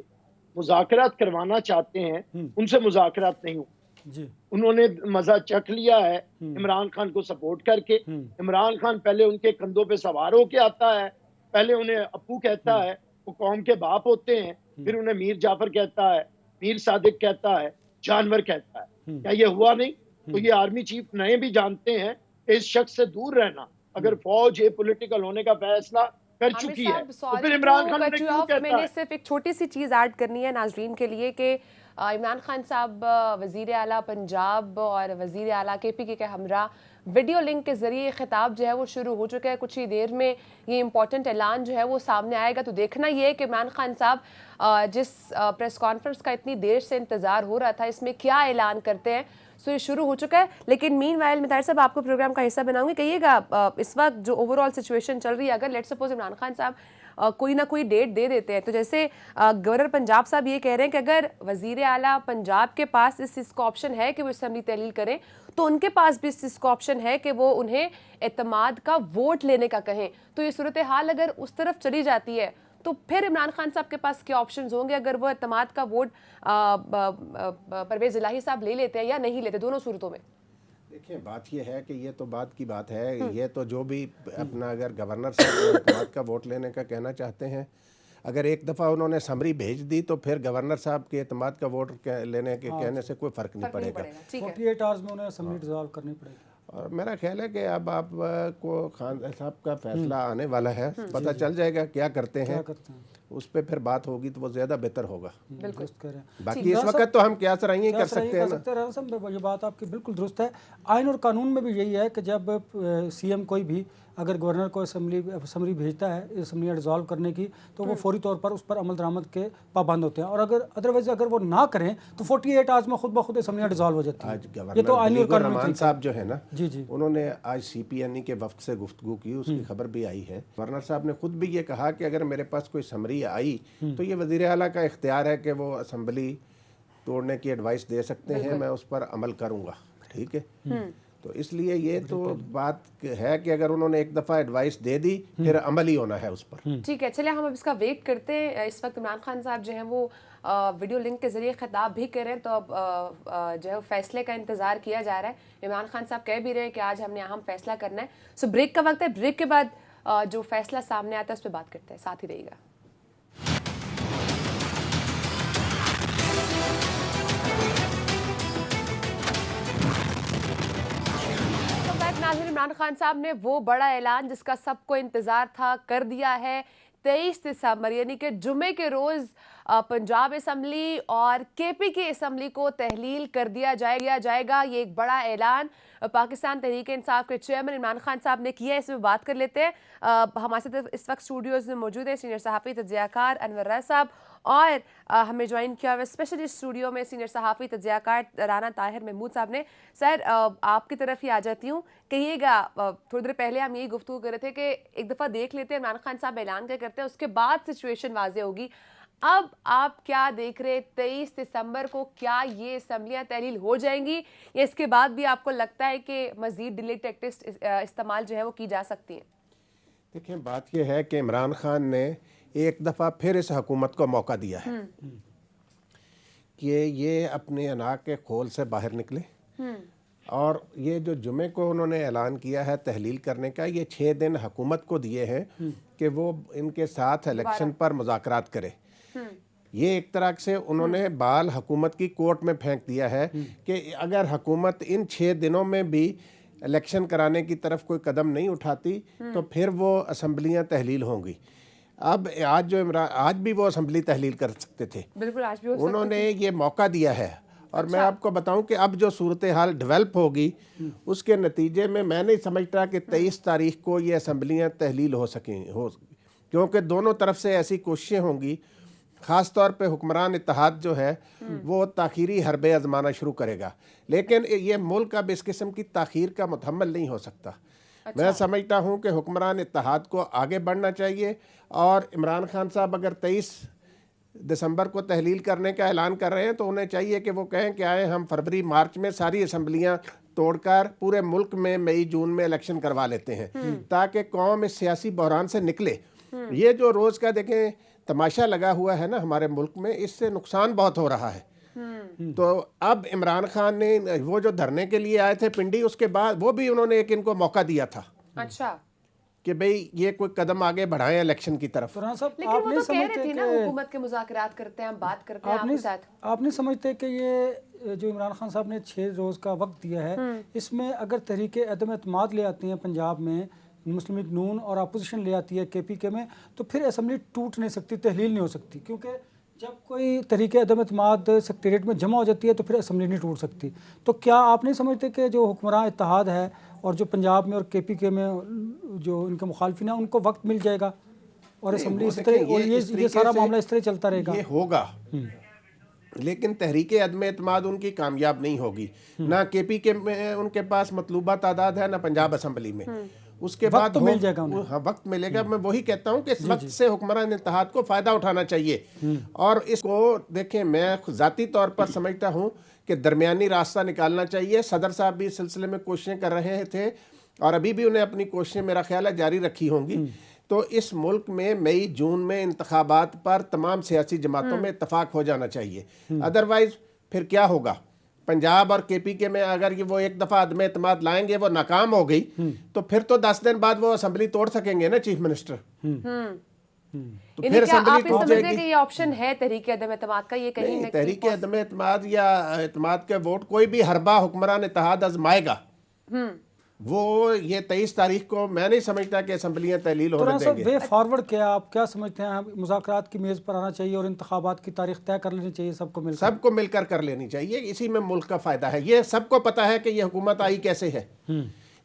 मुज़ाकरात करवाना चाहते हैं उनसे मुज़ाकरात नहीं हुए
जी।
उन्होंने मजा चख लिया है इमरान खान को सपोर्ट करके। इमरान खान पहले उनके कंधों पे सवार होके आता है, पहले उन्हें अप्पू कहता है, वो कौम के बाप होते हैं, फिर उन्हें मीर जाफर कहता है, मीर सादिक कहता है, जानवर कहता है। क्या ये हुआ नहीं? तो ये आर्मी चीफ नए भी जानते हैं कि इस शख्स से दूर रहना, अगर फौज ये पॉलिटिकल होने का फैसला कर चुकी है तो फिर इमरान खान ने क्यों कहता
मैंने
है?
सिर्फ एक छोटी सी चीज ऐड करनी है नाजरीन के लिए कि इमरान खान साहब वजीर आला पंजाब और वजीर आला KPK के हमरा वीडियो लिंक के जरिए खिताब जो है वो शुरू हो चुका है। कुछ ही देर में ये इंपॉर्टेंट ऐलान जो है वो सामने आएगा। तो देखना ये है कि इमरान खान साहब जिस प्रेस कॉन्फ्रेंस का इतनी देर से इंतजार हो रहा था इसमें क्या ऐलान करते हैं। सो ये शुरू हो चुका है, लेकिन मीनवाइल में ताहिर साहब आपको प्रोग्राम का हिस्सा बनाऊंगी। कहिएगा इस वक्त जो ओवरऑल सिचुएशन चल रही है, अगर लेट्स सपोज इमरान खान साहब कोई ना कोई डेट दे देते हैं, तो जैसे गवर्नर पंजाब साहब ये कह रहे हैं कि अगर वजीर आला पंजाब के पास इस चीज़ का ऑप्शन है कि वो असेंबली तहलील करें, तो उनके पास भी इस चीज़ का ऑप्शन है कि वो उन्हें एतमाद का वोट लेने का कहें। तो ये सूरत हाल अगर उस तरफ चली जाती है तो फिर इमरान खान साहब के पास क्या ऑप्शंस होंगे अगर वो एतमाद का वोट परवेज इलाही साहब ले लेते हैं या नहीं लेते, दोनों सूरतों में?
देखिए, बात ये है कि ये तो बात की बात है, ये तो जो भी अपना अगर गवर्नर साहब एतमाद का वोट लेने का कहना चाहते हैं, अगर एक दफ़ा उन्होंने समरी भेज दी तो फिर गवर्नर साहब के एतमाद का वोट लेने के कहने से कोई फ़र्क नहीं पड़ेगा।
48 आवर्स में उन्हें असेंबली डिसॉल्व करनी पड़ेगी।
और मेरा ख्याल है कि अब आप को खान साहब का फैसला आने वाला है, पता चल जाएगा क्या करते हैं, उस पर फिर बात होगी तो वो ज़्यादा बेहतर होगा। बाकी इस वक्त तो हम क्या सराही कर सकते हैं।
ये बात आपकी बिल्कुल दुरुस्त है। आइन और कानून में भी यही है कि जब CM कोई भी अगर गवर्नर को असम्बली भेजता है असम्बलियाँ डिज़ोल्व करने की, तो वो फौरी तौर पर उस पर अमल दरामद के पाबंद होते हैं, और अगर अदरवाइज अगर वो ना करें तो 48 आवर्स में खुद ब खुद असम्बलियाँ डिज़ोल्व हो जाती हैं। ये तो आइन और कानून
रहमान साहब जो है ना,
जी
उन्होंने आज CPNE के वफ्द से गुफ्तगू की, उसकी खबर भी आई है। गवर्नर साहब ने खुद भी ये कहा कि अगर मेरे पास कोई समरी आई तो ये वज़ीर आला का इख्तियार है कि वो असम्बली तोड़ने की एडवाइस दे सकते हैं, मैं उस पर अमल करूँगा। ठीक है, तो इसलिए ये तो बात है कि अगर उन्होंने एक दफ़ा एडवाइस दे दी फिर अमल ही होना है उस पर।
ठीक है, चलिए हम अब इसका वेट करते हैं। इस वक्त इमरान खान साहब जो हैं वो वीडियो लिंक के जरिए खिताब भी कर रहे हैं, तो अब जो है फैसले का इंतजार किया जा रहा है। इमरान खान साहब कह भी रहे हैं कि आज हमने अहम फैसला करना है। सो ब्रेक का वक्त है, ब्रेक के बाद जो फैसला सामने आता है उस पर बात करते हैं, साथ ही रहिएगा। इमरान खान साहब ने वो बड़ा ऐलान जिसका सबको इंतजार था कर दिया है। 23 दिसंबर यानी कि जुमे के रोज पंजाब असम्बली और KPK असम्बली को तहलील कर दिया जाएगा। ये एक बड़ा ऐलान पाकिस्तान तहरीक इंसाफ के चेयरमैन इमरान खान साहब ने किया है। इसमें बात कर लेते हैं। हमारे साथ इस वक्त स्टूडियोज में मौजूद है सीनियर सहाफ़ी तज्ज़ियाकार अनवर राज़ साहब, और हमें ज्वाइन किया हुआ स्पेशली स्टूडियो में सीनियर सहाफ़ी तज्ज़ियाकार राना ताहिर महमूद साहब ने। सर, आपकी तरफ ही आ जाती हूँ। कहिएगा, थोड़ी देर पहले हम यही गुफ्तगू कर रहे थे कि एक दफ़ा देख लेते हैं इमरान खान साहब ऐलान क्या करते हैं, उसके बाद सिचुएशन वाज़े होगी। अब आप क्या देख रहे, 23 दिसंबर को क्या ये असम्बलियाँ तहलील हो जाएंगी, या इसके बाद भी आपको लगता है कि मज़ीद डिले टैक्टिक्स इस्तेमाल जो है वो की जा सकती हैं?
देखिए, बात यह है कि इमरान खान ने एक दफ़ा फिर इस हुकूमत को मौका दिया है कि ये अपने अनाक के खोल से बाहर निकले, और ये जो जुमे को उन्होंने ऐलान किया है तहलील करने का, ये 6 दिन हुकूमत को दिए हैं कि वो इनके साथ इलेक्शन पर मुज़ाकरात करे। ये एक तरह से उन्होंने बाल हुकूमत की कोर्ट में फेंक दिया है कि अगर हुकूमत इन 6 दिनों में भी इलेक्शन कराने की तरफ कोई कदम नहीं उठाती तो फिर वो असम्बलियाँ तहलील होंगी। अब आज भी वो असम्बली तहलील कर सकते थे,
बिल्कुल आज भी हो सकते
उन्होंने ये मौका दिया है। और मैं आपको बताऊं कि अब जो सूरत हाल डेवलप होगी उसके नतीजे में मैं नहीं समझता कि 23 तारीख को ये असम्बलियाँ तहलील हो क्योंकि दोनों तरफ से ऐसी कोशिशें होंगी। ख़ास तौर पे हुक्मरान इत्तेहाद जो है वो ताख़ीरी हरबे आजमाना शुरू करेगा, लेकिन ये मुल्क अब इस किस्म की ताख़ीर का मुतहम्मल नहीं हो सकता। मैं समझता हूँ कि हुक्मरान इत्तेहाद को आगे बढ़ना चाहिए, और इमरान खान साहब अगर 23 दिसंबर को तहलील करने का ऐलान कर रहे हैं, तो उन्हें चाहिए कि वो कहें कि आए हम फरवरी मार्च में सारी असम्बलियां तोड़कर पूरे मुल्क में मई जून में इलेक्शन करवा लेते हैं, ताकि कौम इस सियासी बहरान से निकले। ये जो रोज का देखें तमाशा लगा हुआ है ना हमारे मुल्क में, इससे नुकसान बहुत हो रहा है। तो अब इमरान खान ने वो जो धरने के लिए आए थे पिंडी, उसके बाद वो भी उन्होंने एक इनको मौका दिया था,
अच्छा,
कि भाई ये कोई कदम आगे बढ़ाएं इलेक्शन की तरफ।
लेकिन वो तो कह रहे थे ना हुकूमत के मुज़ाकरात करते हैं, हम बात करते हैं आपके साथ।
आप नहीं समझते कि ये जो इमरान खान साहब ने 6 रोज़ का वक्त दिया है, इसमें अगर तहरीक अदम एतमाद ले आती हैं पंजाब में, मुस्लिम लीग नून, और अपोजिशन ले आती है KPK में, तो फिर असम्बली टूट नहीं सकती, तहलील नहीं हो सकती, क्योंकि जब कोई तहरीक अदम एतमाद सेक्रेटरीट में जमा हो जाती है तो फिर असम्बली नहीं टूट सकती। तो क्या आप नहीं समझते कि जो हुक्मरान इत्तेहाद है और जो पंजाब में और KPK में जो इनके मुखालफिन हैं उनको वक्त मिल जाएगा और असम्बली इस तरह, और ये सारा मामला इस तरह चलता रहेगा?
ये होगा, लेकिन तहरीक अदम एतमाद उनकी कामयाब नहीं होगी। ना KPK में उनके पास मतलूबा तादाद है, ना पंजाब असम्बली में। उसके बाद
तो मिल जाएगा उन्हें।
हाँ, वक्त मिलेगा। मैं वही कहता हूँ कि इस वक्त से हुक्मरान इत्तेहाद को फ़ायदा उठाना चाहिए। और इसको देखें, मैं ज़ाती तौर पर समझता हूँ कि दरमियानी रास्ता निकालना चाहिए। सदर साहब भी इस सिलसिले में कोशिशें कर रहे थे और अभी भी उन्हें अपनी कोशिशें मेरा ख्याल है जारी रखी होंगी। तो इस मुल्क में मई जून में इंतखाबात पर तमाम सियासी जमातों में इत्तफाक हो जाना चाहिए। अदरवाइज फिर क्या होगा? पंजाब और KPK में अगर ये वो एक दफा अदम एतमाद लाएंगे, वो नाकाम हो गई, तो फिर तो 10 दिन बाद वो असम्बली तोड़ सकेंगे ना चीफ मिनिस्टर। तो फिर
आप ये समझते हैं कि ये ऑप्शन है तहरीक अदम एतमाद का? ये कहीं ना
तहरीक अदम एतमाद या एतमाद के वोट कोई भी हरबा हुक्मरान इत्तेहाद आजमाएगा, वो ये 23 तारीख को मैं नहीं समझता कि असम्बलियां तहलील होने देंगे।
वे फॉरवर्ड क्या आप क्या समझते हैं? मुज़ाकरात की मेज़ पर आना चाहिए और इंतखाबात की तारीख तय कर लेनी चाहिए, सबको मिलकर
कर लेनी चाहिए। इसी में मुल्क का फायदा है। ये सबको पता है कि ये हुकूमत आई कैसे है।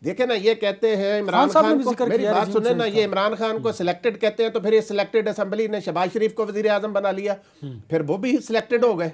देखे ना, ये कहते हैं इमरान खान को, मेरी बात सुने ना, ये इमरान खान को सिलेक्टेड कहते हैं, तो फिर ये सिलेक्टेड असम्बली ने शहबाज शरीफ को वजीर आजम बना लिया, फिर वो भी सिलेक्टेड हो गए।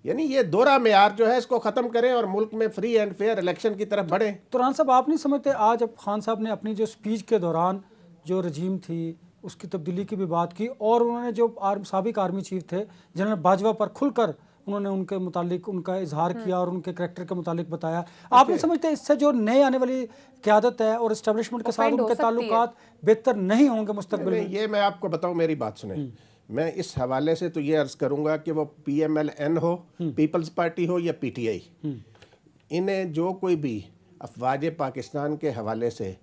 यानी ये दोहरा मेयार जो है इसको खत्म करें और मुल्क में फ्री एंड फेयर इलेक्शन की तरफ बढ़े।
तुरान साहब, आप नहीं समझते आज अब खान साहब ने अपनी जो स्पीच के दौरान जो रजीम थी उसकी तब्दीली की भी बात की, और उन्होंने जो साबिक आर्मी चीफ थे जनरल बाजवा पर खुलकर उन्होंने उनके मुतालिक उनका इजहार किया और उनके करैक्टर के मुतालिक बताया। आप नहीं समझते इससे जो नए आने वाली क़यादत है और इस्टेब्लिशमेंट के साथ उनके ताल्लुकात बेहतर नहीं होंगे मुस्तकबिल में?
ये मैं आपको बताऊं, मेरी बात सुने, मैं इस हवाले से तो ये अर्ज करूंगा कि वो PMLN हो, पीपल्स पार्टी हो या PTI, इन्हें जो कोई भी अफवाज पाकिस्तान के हवाले से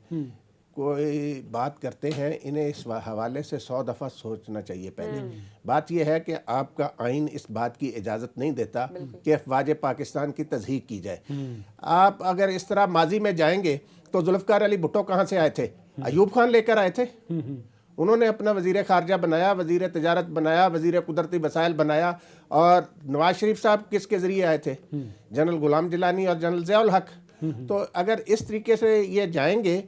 कोई बात करते हैं, इन्हें इस हवाले से 100 दफ़ा सोचना चाहिए। पहले बात यह है कि आपका आइन इस बात की इजाज़त नहीं देता कि अफवाज पाकिस्तान की तज़हीक की जाए। आप अगर इस तरह माजी में जाएंगे तो जुल्फ़िकार अली भुट्टो कहाँ से आए थे? अयूब खान लेकर आए थे। उन्होंने अपना वज़ीर ख़ारजा बनाया, वज़ीर तजारत बनाया, वज़ीर कुदरती वसाइल बनाया। और नवाज शरीफ साहब किसके ज़रिए आए थे? जनरल गुलाम जिलानी और जनरल ज़ियाउल हक। तो अगर इस तरीके से ये जाएंगे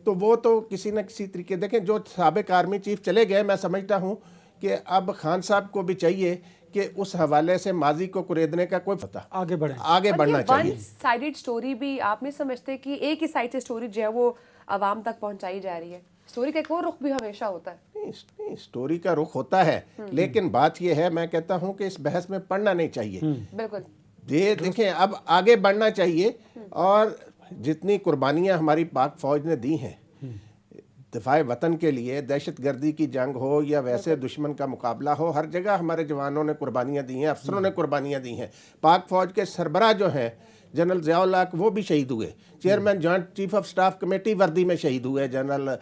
तो वो तो किसी न किसी तरीके, देखें जो साबिक आर्मी चीफ चले गए, मैं समझता हूँ कि अब खान साहब को भी चाहिए कि उस हवाले से माजी को कुरेदने का कोई पता आगे बढ़ना चाहिए।
वन साइडेड स्टोरी भी आप नहीं समझते कि एक ही साइड से स्टोरी जो है वो आवाम तक पहुंचाई जा रही है? स्टोरी का एक और रुख भी हमेशा होता है।
नहीं, स्टोरी का रुख होता है, लेकिन बात यह है, मैं कहता हूँ कि इस बहस में पढ़ना नहीं चाहिए।
बिल्कुल,
ये देखें, अब आगे बढ़ना चाहिए। और जितनी कुर्बानियां हमारी पाक फौज ने दी हैं दिफाए वतन के लिए, दहशत गर्दी की जंग हो या वैसे दुश्मन का मुकाबला हो, हर जगह हमारे जवानों ने कुर्बानियां दी हैं, अफसरों ने कुर्बानियां दी हैं। पाक फौज के सरबराह जो हैं जनरल ज़ियाउल हक, वो भी शहीद हुए। Chairman joint chief of staff committee वर्दी में शहीद हुए। जनरल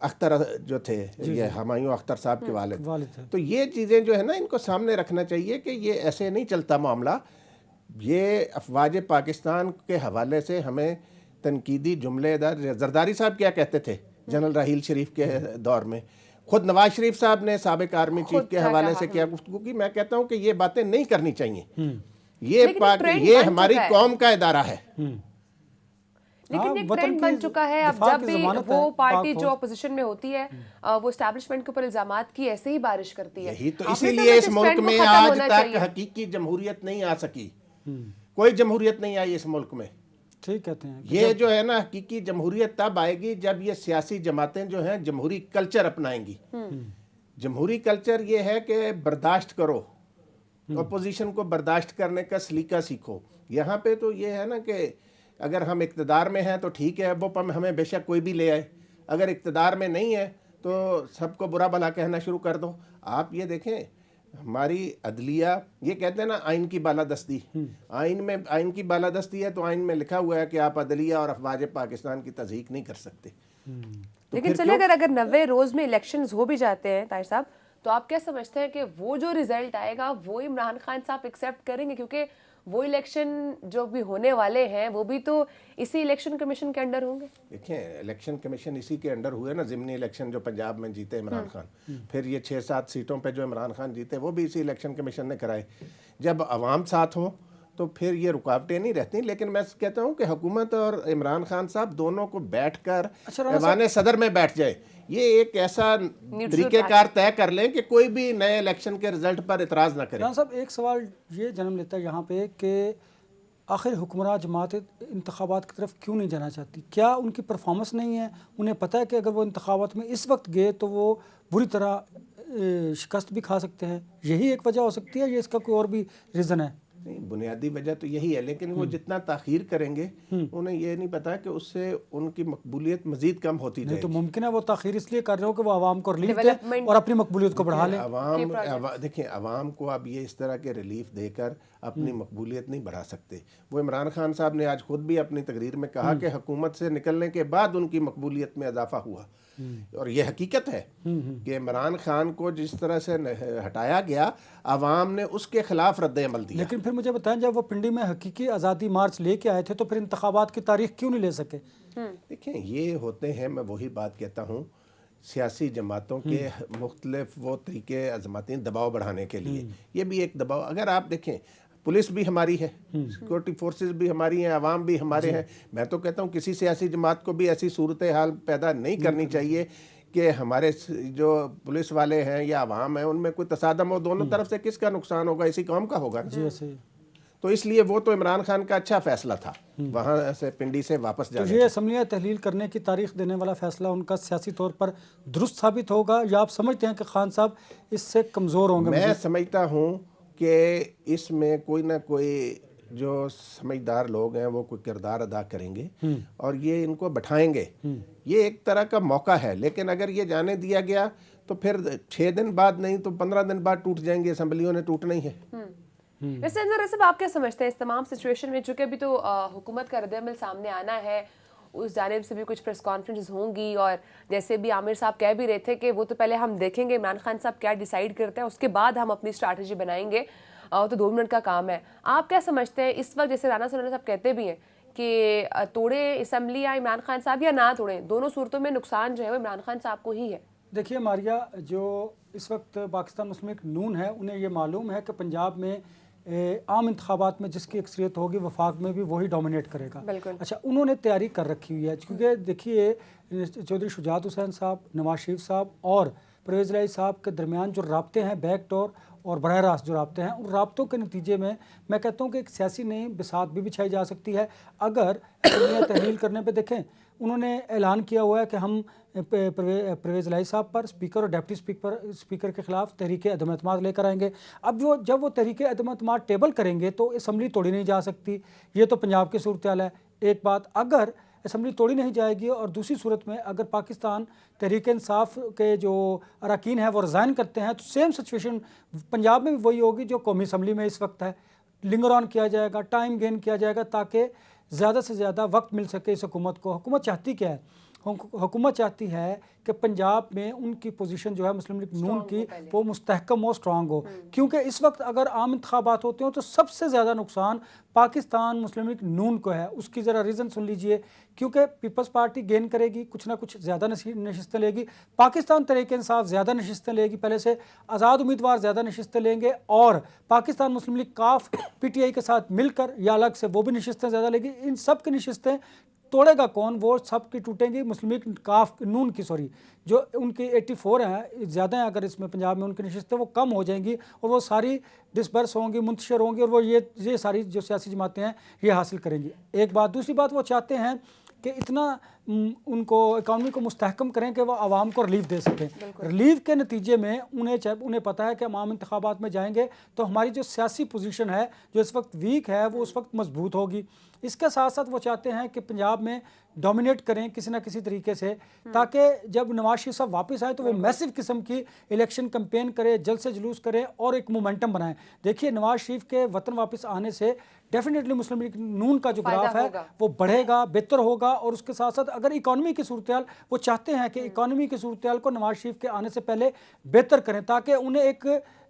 अख्तर जो थे, ये हुमायूं अख्तर साहब के वालिद। तो ये चीज़ें जो है ना, इनको सामने रखना चाहिए कि ये ऐसे नहीं चलता मामला। ये अफवाज पाकिस्तान के हवाले से हमें तनकीदी जुमले जरदारी साहब क्या कहते थे जनरल राहील शरीफ के दौर में, खुद नवाज शरीफ साहब ने साबिक आर्मी चीफ के हवाले से क्या गुफ्तगू की। मैं कहता हूँ कि ये बातें नहीं करनी चाहिए। ये हमारी कौम का इदारा है,
लेकिन एक ट्रेंड बन चुका है। अब जब भी वो पार्टी जो अपोजिशन में होती है वो एस्टैब्लिशमेंट के ऊपर इल्जामात की ऐसे ही बारिश करती है।
यही तो इसीलिए इस मुल्क में आज तक हकीकी जमहूरियत नहीं आ सकी। कोई जमहूरियत नहीं आई इस मुल्क में।
ठीक कहते हैं।
ये जो है ना, हकीकी जमहूरियत तब आएगी जब ये सियासी जमातें जो हैं जमहूरी कल्चर अपनाएंगी। जमहूरी कल्चर ये है कि बर्दाश्त करो, अपोजिशन को बर्दाश्त करने का सलीका सीखो। यहाँ पे तो ये है ना कि अगर हम इक़्तिदार में हैं तो ठीक है, वो हमें बेशक कोई भी ले आए, अगर इक़्तिदार में नहीं है तो सबको बुरा भला कहना शुरू कर दो। आप ये देखें, हमारी अदलिया, ये कहते हैं ना आइन की बालादस्ती, आइन की बालादस्ती है तो आइन में लिखा हुआ है कि आप अदलिया और अफवाज पाकिस्तान की तज़हीक नहीं कर सकते। तो
लेकिन चलिए अगर 90 रोज में इलेक्शंस हो भी जाते हैं ताहिर साहब, तो आप क्या समझते हैं कि वो जो रिजल्ट आएगा वो इमरान खान साहब एक्सेप्ट करेंगे? क्योंकि वो इलेक्शन जो भी होने वाले हैं वो भी तो इसी इलेक्शन कमीशन के अंडर होंगे।
देखिए, इलेक्शन कमीशन इसी के अंडर हुए ना, ज़िमनी इलेक्शन जो पंजाब में जीते इमरान खान, फिर ये 6-7 सीटों पे जो इमरान खान जीते वो भी इसी इलेक्शन कमीशन ने कराए। जब अवाम साथ हो तो फिर ये रुकावटें नहीं रहती। लेकिन मैं कहता हूँ कि हुकूमत और इमरान खान साहब दोनों को बैठकर ऐवान सदर में बैठ जाए, ये एक ऐसा तरीक़ेकार तय कर लें कि कोई भी नए इलेक्शन के रिजल्ट पर इतराज़ ना करे।
साहब, एक सवाल ये जन्म लेता है यहाँ पे कि आखिर हुक्मरान जमात इंतखाबात की तरफ क्यों नहीं जाना चाहती? क्या उनकी परफॉर्मेंस नहीं है? उन्हें पता है कि अगर वो इंतखाबात में इस वक्त गए तो वो बुरी तरह शिकस्त भी खा सकते हैं? यही एक वजह हो सकती है या इसका कोई और भी रीज़न है?
नहीं, बुनियादी वजह तो यही है, लेकिन वो जितना ताखीर करेंगे उन्हें ये नहीं पता कि उससे उनकी मकबूलियत मजीद कम होती जाए।
तो मुमकिन है वो ताखीर इसलिए कर रहे हो कि वो आवाम को रिलीफ दें और अपनी मकबूलियत को बढ़ा लें।
देखिए, आवाम को अब ये इस तरह के रिलीफ देकर अपनी मकबूलियत नहीं बढ़ा सकते। वो इमरान खान साहब ने आज खुद भी अपनी तकरीर में कहा कि हुकूमत से निकलने के बाद उनकी मकबूलियत में इजाफा हुआ, और ये हकीकत है कि इमरान खान को जिस तरह से हटाया गया, आवाम ने उसके खिलाफ रद्द अमल दिया।
लेकिन फिर मुझे बताएं, जब वो पिंडी में हकीकी आज़ादी मार्च लेके आए थे तो फिर इंतखाबात की तारीख क्यों नहीं ले सके?
देखें, ये होते हैं, मैं वही बात कहता हूँ, सियासी जमातों के मुख्तलिफ वो तरीके आजमाती हैं दबाव बढ़ाने के लिए। ये भी एक दबाव, अगर आप देखें, पुलिस भी हमारी है, सिक्योरिटी फोर्सेस भी हमारी हैं, आवाम भी हमारे हैं। मैं तो कहता हूँ किसी सियासी जमात को भी ऐसी सूरत हाल पैदा नहीं करनी चाहिए कि हमारे जो पुलिस वाले हैं या आवाम है उनमें कोई तसादम हो। दोनों तरफ से किसका नुकसान होगा? इसी कौम का होगा। तो इसलिए वो तो इमरान खान का अच्छा फैसला था वहाँ से पिंडी से वापस जाने।
तो ये असम्बलियाँ तहलील करने की तारीख देने वाला फैसला उनका सियासी तौर पर दुरुस्त साबित होगा, या आप समझते हैं कि खान साहब इससे कमज़ोर होंगे?
मैं समझता हूँ कि इसमें कोई ना कोई जो समझदार लोग हैं वो कोई किरदार अदा करेंगे और ये इनको बैठाएंगे। ये एक तरह का मौका है, लेकिन अगर ये जाने दिया गया तो फिर 6 दिन बाद नहीं तो 15 दिन बाद टूट जाएंगे। असम्बलियों ने टूटना ही है।
वैसे अंदर सब आप क्या समझते हैं इस तमाम सिचुएशन में? चूंकि अभी तो हुकूमत का रद्द-ए-अमल सामने आना है, उस जानिब से भी कुछ प्रेस कॉन्फ्रेंस होंगी, और जैसे भी आमिर साहब कह भी रहे थे कि वो तो पहले हम देखेंगे इमरान खान साहब क्या डिसाइड करते हैं, उसके बाद हम अपनी स्ट्रैटेजी बनाएंगे, तो 2 मिनट का काम है। आप क्या समझते हैं इस वक्त, जैसे राना सनाउल्लाह साहब कहते भी हैं कि तोड़े असम्बली या इमरान खान साहब या ना तोड़ें, दोनों सूरतों में नुकसान जो है वो इमरान खान साहब को ही है?
देखिए मारिया, जो इस वक्त पाकिस्तान मुस्लिम लीग नून है, उन्हें ये मालूम है कि पंजाब में आम इंतखाबात में जिसकी अक्सरियत होगी वफाक में भी वही डोमिनेट करेगा। अच्छा, उन्होंने तैयारी कर रखी हुई है, क्योंकि देखिए चौधरी शुजात हुसैन साहब, नवाज शरीफ साहब और परवेज़ इलाही साहब के दरमियान जो राब्ते हैं, बैक डोर और बरह रास्त जो राब्ते हैं, उन राब्तों के नतीजे में मैं कहता हूँ कि एक सियासी नई बिसात भी बिछाई जा सकती है। अगर तहलील करने पे देखें, उन्होंने ऐलान किया हुआ है कि हम परवेज़ इलाही साहब पर, स्पीकर और डिप्टी स्पीकर के खिलाफ तहरीक अदम एतमाद लेकर आएंगे। अब जब वो तहरीक अदम एतमाद टेबल करेंगे तो असम्बली तोड़ी नहीं जा सकती। ये तो पंजाब की सूरत हाल है। एक बात, अगर असम्बली तोड़ी नहीं जाएगी और दूसरी सूरत में अगर पाकिस्तान तहरीक इंसाफ के जो अरकान हैं वो रिज़ाइन करते हैं, तो सेम सिचुएशन पंजाब में भी वही होगी जो कौमी असम्बली में इस वक्त है। लिंगर ऑन किया जाएगा, टाइम गेन किया जाएगा ताकि ज़्यादा से ज़्यादा वक्त मिल सके इस हुकूमत को। हुकूमत चाहती क्या है? हुकूमत चाहती है कि पंजाब में उनकी पोजीशन जो है मुस्लिम लीग नून की वो मुस्तहकम हो, स्ट्रांग हो, क्योंकि इस वक्त अगर आम इंतखाबात होते हो तो सबसे ज़्यादा नुकसान पाकिस्तान मुस्लिम लीग नून को है। उसकी ज़रा रीज़न सुन लीजिए। क्योंकि पीपल्स पार्टी गेन करेगी, कुछ ना कुछ ज़्यादा नशिस्तें लेगी, पाकिस्तान तहरीक इंसाफ ज़्यादा नशिस्तें लेगी, पहले से आज़ाद उम्मीदवार ज़्यादा नशिस्तें लेंगे, और पाकिस्तान मुस्लिम लीग काफ PTI के साथ मिलकर या अलग से वो भी नशिस्तें ज़्यादा लेगी। इन सब की नशिस्तें तोड़ेगा कौन? वो सब की टूटेंगी मुस्लिम लीग काफ नून की, सॉरी, जो उनकी 84 हैं, ज़्यादा हैं। अगर इसमें पंजाब में उनकी नशिस्तें वो कम हो जाएंगी और वो सारी डिस्पर्स होंगी, मुंतशिर होंगी, और वो ये सारी जो सियासी जमातें हैं ये हासिल करेंगी। एक बात। दूसरी बात, वो चाहते हैं कि इतना उनको इकॉनमी को मुस्तहकम करें कि वो आवाम को रिलीफ दे सकें। रिलीफ के नतीजे में उन्हें पता है कि हम आम इंतखाबात में जाएंगे तो हमारी जो सियासी पोजीशन है जो इस वक्त वीक है वो उस वक्त मजबूत होगी। इसके साथ साथ वो चाहते हैं कि पंजाब में डोमिनेट करें किसी ना किसी तरीके से, ताकि जब नवाज शरीफ साहब वापस आए तो वो मैसिव किस्म की इलेक्शन कैंपेन करें, जल्द से जुलूस करें और एक मोमेंटम बनाएं। देखिए नवाज शरीफ के वतन वापस आने से डेफिनेटली मुस्लिम लीग नून का जो ग्राफ है वो बढ़ेगा, बेहतर होगा। और उसके साथ साथ अगर इकॉनमी की सूरत वो चाहते हैं कि इकॉनमी की सूरत को नवाज शरीफ के आने से पहले बेहतर करें, ताकि उन्हें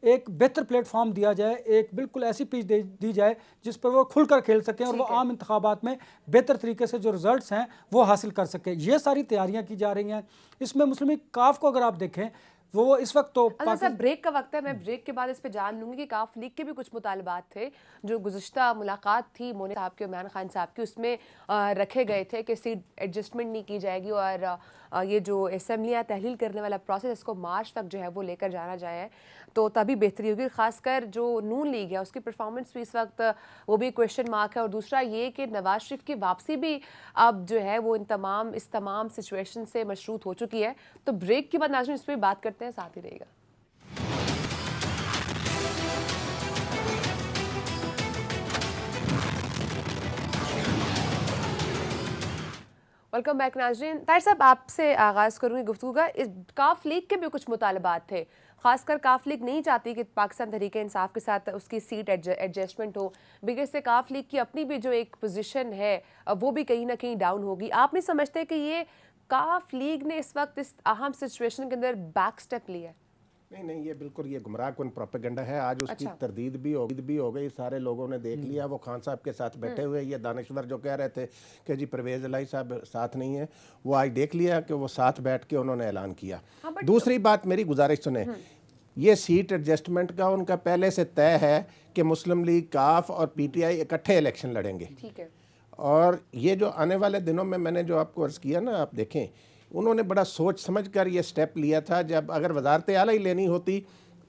एक बेहतर प्लेटफॉर्म दिया जाए, एक बिल्कुल ऐसी पिच दी जाए जिस पर वो खुलकर खेल सकें और वो आम इंतखाबात में बेहतर तरीके से जो रिजल्ट्स हैं वो हासिल कर सकें। ये सारी तैयारियां की जा रही हैं। इसमें मुस्लिम लीग काफ को अगर आप देखें वो इस वक्त तो
ब्रेक का वक्त है, मैं ब्रेक के बाद इस पे जान लूंगी कि काफ लीग के भी कुछ मुतालबात थे जो गुज़िश्ता मुलाकात थी मोनी साहब के इमरान खान साहब की, उसमें रखे गए थे कि सीट एडजस्टमेंट नहीं की जाएगी और ये जो असेंबलियाँ तहलील करने वाला प्रोसेस इसको मार्च तक जो है वो लेकर जाना जाए तो तभी बेहतरी होगी। खासकर जो नून लीग है उसकी परफॉर्मेंस भी इस वक्त वो भी क्वेश्चन मार्क है। और दूसरा ये कि नवाज शरीफ की वापसी भी अब जो है वो इस तमाम सिचुएशन से मशरूत हो चुकी है। तो ब्रेक के बाद नाज़रीन इस पर बात करते हैं, साथ ही रहेगा। वेलकम बैक नाज़रीन। ताहिर साहब आपसे आगाज़ करूँगी गुफ्तगू का। इस काफ लीग के भी कुछ मुतालबात थे, खासकर काफ लीग नहीं चाहती कि पाकिस्तान तहरीक इंसाफ के साथ उसकी सीट एडजस्टमेंट हो, बिकॉज से काफ लीग की अपनी भी जो एक पोजीशन है वो भी कहीं ना कहीं डाउन होगी। आप नहीं समझते कि ये काफ लीग ने इस वक्त इस अहम सिचुएशन के अंदर बैक स्टेप लिया है?
नहीं, ये बिल्कुल ये गुमराहकुन प्रोपेगेंडा है। आज उसकी तरदीद भी हो गई, सारे लोगों ने देख लिया। वो खान साहब के साथ बैठे हुए, ये दानिशवर जो कह रहे थे कि जी परवेज़ इलाही साहब साथ नहीं है, वो आज देख लिया कि वो साथ बैठ के उन्होंने ऐलान किया। दूसरी बात, मेरी गुजारिश सुने, ये सीट एडजस्टमेंट का उनका पहले से तय है कि मुस्लिम लीग, काफ और पीटीआई इकट्ठे इलेक्शन लड़ेंगे।
ठीक है।
और ये जो आने वाले दिनों में मैंने जो आपको अर्ज़ किया ना, आप देखें उन्होंने बड़ा सोच समझ कर ये स्टेप लिया था। जब अगर वजारत आला ही लेनी होती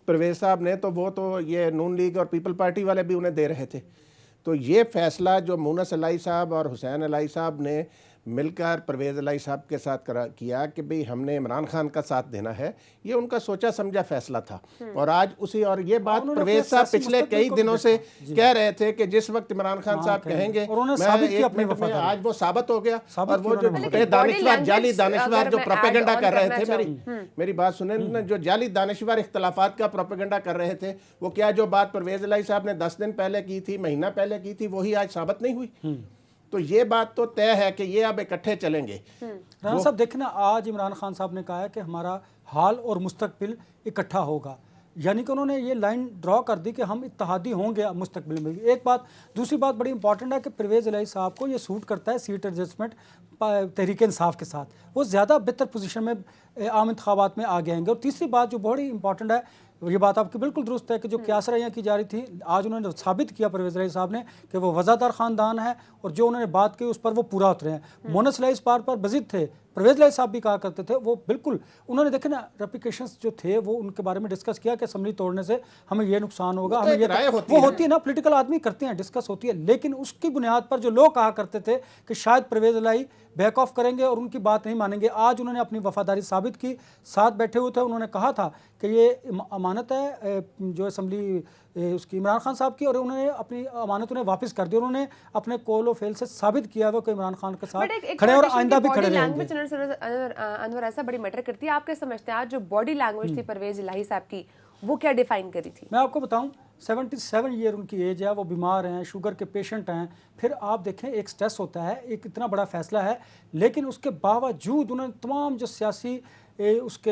परवेज़ साहब ने तो वो तो ये नून लीग और पीपल पार्टी वाले भी उन्हें दे रहे थे। तो ये फैसला जो मुनस इलाही साहब और हुसैन इलाही साहब ने मिलकर परवेज़ इलाही साहब के साथ किया कि भाई हमने इमरान खान का साथ देना है, ये उनका सोचा समझा फैसला था। और आज उसी और ये बात परवेज़ साहब पिछले कई दिनों से कह रहे थे कि जिस वक्त इमरान खान साहब कहेंगे, आज वो साबित हो गया। और वो जो दानिशवर जाली दानिशवर जो प्रोपेगेंडा कर रहे थे, मेरी बात सुने, जो जाली दानिशवर इख्तलाफात का प्रोपेगेंडा कर रहे थे, वो क्या जो बात परवेज़ इलाही साहब ने 10 दिन पहले की थी, महीना पहले की थी, वही आज साबित नहीं हुई। तो ये बात तो तय है कि ये अब इकट्ठे चलेंगे।
राना साहब देखना, आज इमरान खान साहब ने कहा है कि हमारा हाल और मुस्तकबिल इकट्ठा होगा, यानी कि उन्होंने ये लाइन ड्रॉ कर दी कि हम इत्तेहादी होंगे मुस्तकबिल में। एक बात, दूसरी बात बड़ी इंपॉर्टेंट है कि परवेज़ इलाही साहब को ये सूट करता है सीट एडजस्टमेंट तहरीक इंसाफ के साथ, वो ज़्यादा बेहतर पोजीशन में आम इंतखाबात में आगे आएंगे। और तीसरी बात जो बड़ी इंपॉर्टेंट है, ये बात आपकी बिल्कुल दुरुस्त है कि जो क्यासराइयाँ की जा रही थी, आज उन्होंने साबित किया परवेज़ इलाही साहब ने कि वो वज़ादार ख़ानदान है और जो उन्होंने बात की उस पर वो पूरा उतरे हैं। मोनस इलाही इस बात पर बज़िद थे, परवेज़ इलाही साहब भी कहा करते थे, वो बिल्कुल उन्होंने देखे ना रेप्लिकेशंस जो थे वो उनके बारे में डिस्कस किया कि असेंबली तोड़ने से हमें ये नुकसान होगा, हमें ये वो होती है ना, पॉलिटिकल आदमी करते हैं, डिस्कस होती है। लेकिन उसकी बुनियाद पर जो लोग कहा करते थे कि शायद परवेज़ इलाही बैक ऑफ करेंगे और उनकी बात नहीं मानेंगे, आज उन्होंने अपनी वफादारी साबित की, साथ बैठे हुए थे। उन्होंने कहा था कि ये अमानत है जो असेंबली उसकी इमरान खान साहब की, और उन्होंने अपनी अमानत उन्हें वापस कर दी। उन्होंने अपने कॉल ऑफ फेल से साबित किया वो कि इमरान खान के साथ खड़े और आइंदा भी खड़े रहेंगे।
अनवर ऐसा बड़ी मैटर करती है, आप क्या समझते हैं आज जो बॉडी लैंग्वेज थी परवेज़ इलाही साहब की, वो क्या डिफाइन करी थी?
मैं आपको बताऊं, 77 ईयर उनकी एज है, वो बीमार हैं, शुगर के पेशेंट हैं। फिर आप देखें, एक स्ट्रेस होता है, एक इतना बड़ा फैसला है, लेकिन उसके बावजूद उन्होंने तमाम जो सियासी उसके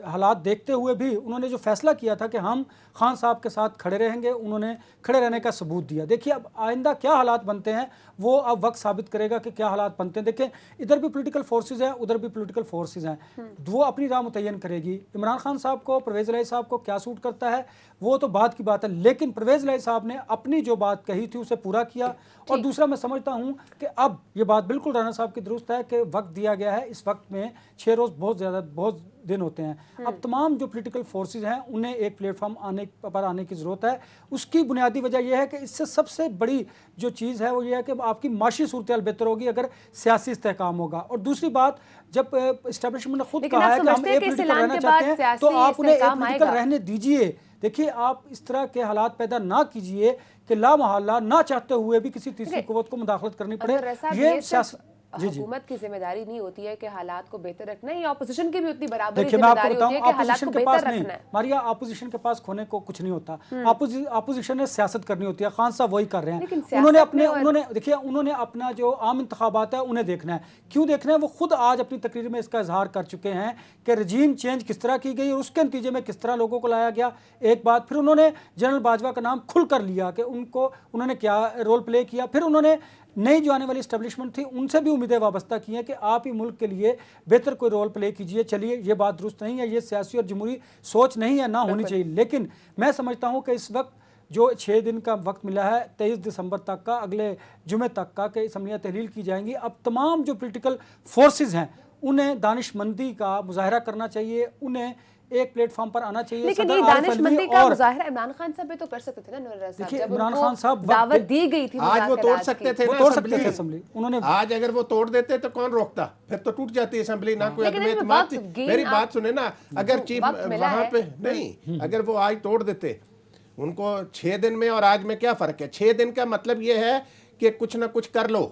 हालात देखते हुए भी उन्होंने जो फैसला किया था कि हम खान साहब के साथ खड़े रहेंगे, उन्होंने खड़े रहने का सबूत दिया। देखिए अब आइंदा क्या हालात बनते हैं वो अब वक्त साबित करेगा कि क्या हालात बनते हैं। देखिए इधर भी पॉलिटिकल फोर्सेस हैं, उधर भी पॉलिटिकल फोर्सेस हैं, वो अपनी राह मुतय्यन करेगी। इमरान खान साहब को, परवेज़ इलाही साहब को क्या सूट करता है वो तो बात की बात है, लेकिन परवेज़ इलाही साहब ने अपनी जो बात कही थी उसे पूरा किया। और दूसरा मैं समझता हूँ कि अब ये बात बिल्कुल राना साहब की दुरुस्त है कि वक्त दिया गया है, इस वक्त में 6 रोज़ बहुत ज़्यादा बहुत दिन होते हैं। अब तमाम जो पॉलिटिकल फोर्सेस हैं उन्हें एक प्लेटफॉर्म आने की ज़रूरत है। उसकी बुनियादी वजह यह है कि इससे सबसे बड़ी जो चीज़ है वो ये है कि आपकी माशी सूरत हाल बेहतर होगी अगर सियासी इस्तेहकाम होगा। और दूसरी बात, जब इस्टेब्लिशमेंट ने खुद कहा है कि हम एपॉलिटिकल रहना चाहते हैं तो आप उन्हें एपॉलिटिकल रहने दीजिए। देखिए, आप इस तरह के हालात पैदा ना कीजिए कि ला महल्ला ना चाहते हुए भी किसी तीसरी कुव्वत को मुदाखलत करनी पड़े।
ये सियासत हुकूमत की जिम्मेदारी नहीं होती है कि हालात को बेहतर रखना है, या ऑपोजिशन की भी उतनी बराबर जिम्मेदारी होती है कि हालात को बेहतर रखना है।
मारिया, ऑपोजिशन के पास खोने को कुछ नहीं होता। ऑपोजिशन ने सियासत करनी होती है। खान साहब वही कर रहे हैं। उन्होंने अपना जो आम इंतखाबात है उन्हें देखना है। क्यों देखना है? वो खुद आज अपनी तकरीर में इसका इजहार कर चुके हैं कि रजीम चेंज किस तरह की गई और उसके नतीजे में किस तरह लोगों को लाया गया। एक बात, फिर उन्होंने जनरल बाजवा का नाम खुल कर लिया कि उन्होंने क्या रोल प्ले किया। फिर उन्होंने नई जो आने वाली इस्टेब्लिशमेंट थी उनसे भी उम्मीदें वाबस्ता की हैं कि आप ही मुल्क के लिए बेहतर कोई रोल प्ले कीजिए। चलिए, ये बात दुरुस्त नहीं है, ये सियासी और जमहूरी सोच नहीं है, ना होनी चाहिए। लेकिन मैं समझता हूँ कि इस वक्त जो 6 दिन का वक्त मिला है 23 दिसंबर तक का, अगले जुमे तक का, कि असम्बलियाँ तहलील की जाएंगी। अब तमाम जो पॉलिटिकल फोर्सेस हैं उन्हें दानिशमंदी का मुजाहरा करना चाहिए, उन्हें एक प्लेटफॉर्म पर आना चाहिए।
लेकिन ये दानिशमंदी का मुजाहरा इमरान खान साहब भी तो कर सकते थे ना। नूर साहब, जब
इमरान खान साहब
दावत दी गई थी,
आज वो तोड़ सकते थे,
तोड़ सकते थे असेंबली। उन्होंने
आज अगर वो तोड़ देते तो कौन रोकता? फिर तो टूट जाती असेंबली ना। कोई एतमाद। मेरी बात सुने ना, अगर चीफ वहां पे नहीं, अगर वो आज तोड़ देते, उनको 6 दिन में और आज में क्या फर्क है? 6 दिन का मतलब ये है कि कुछ ना कुछ कर लो,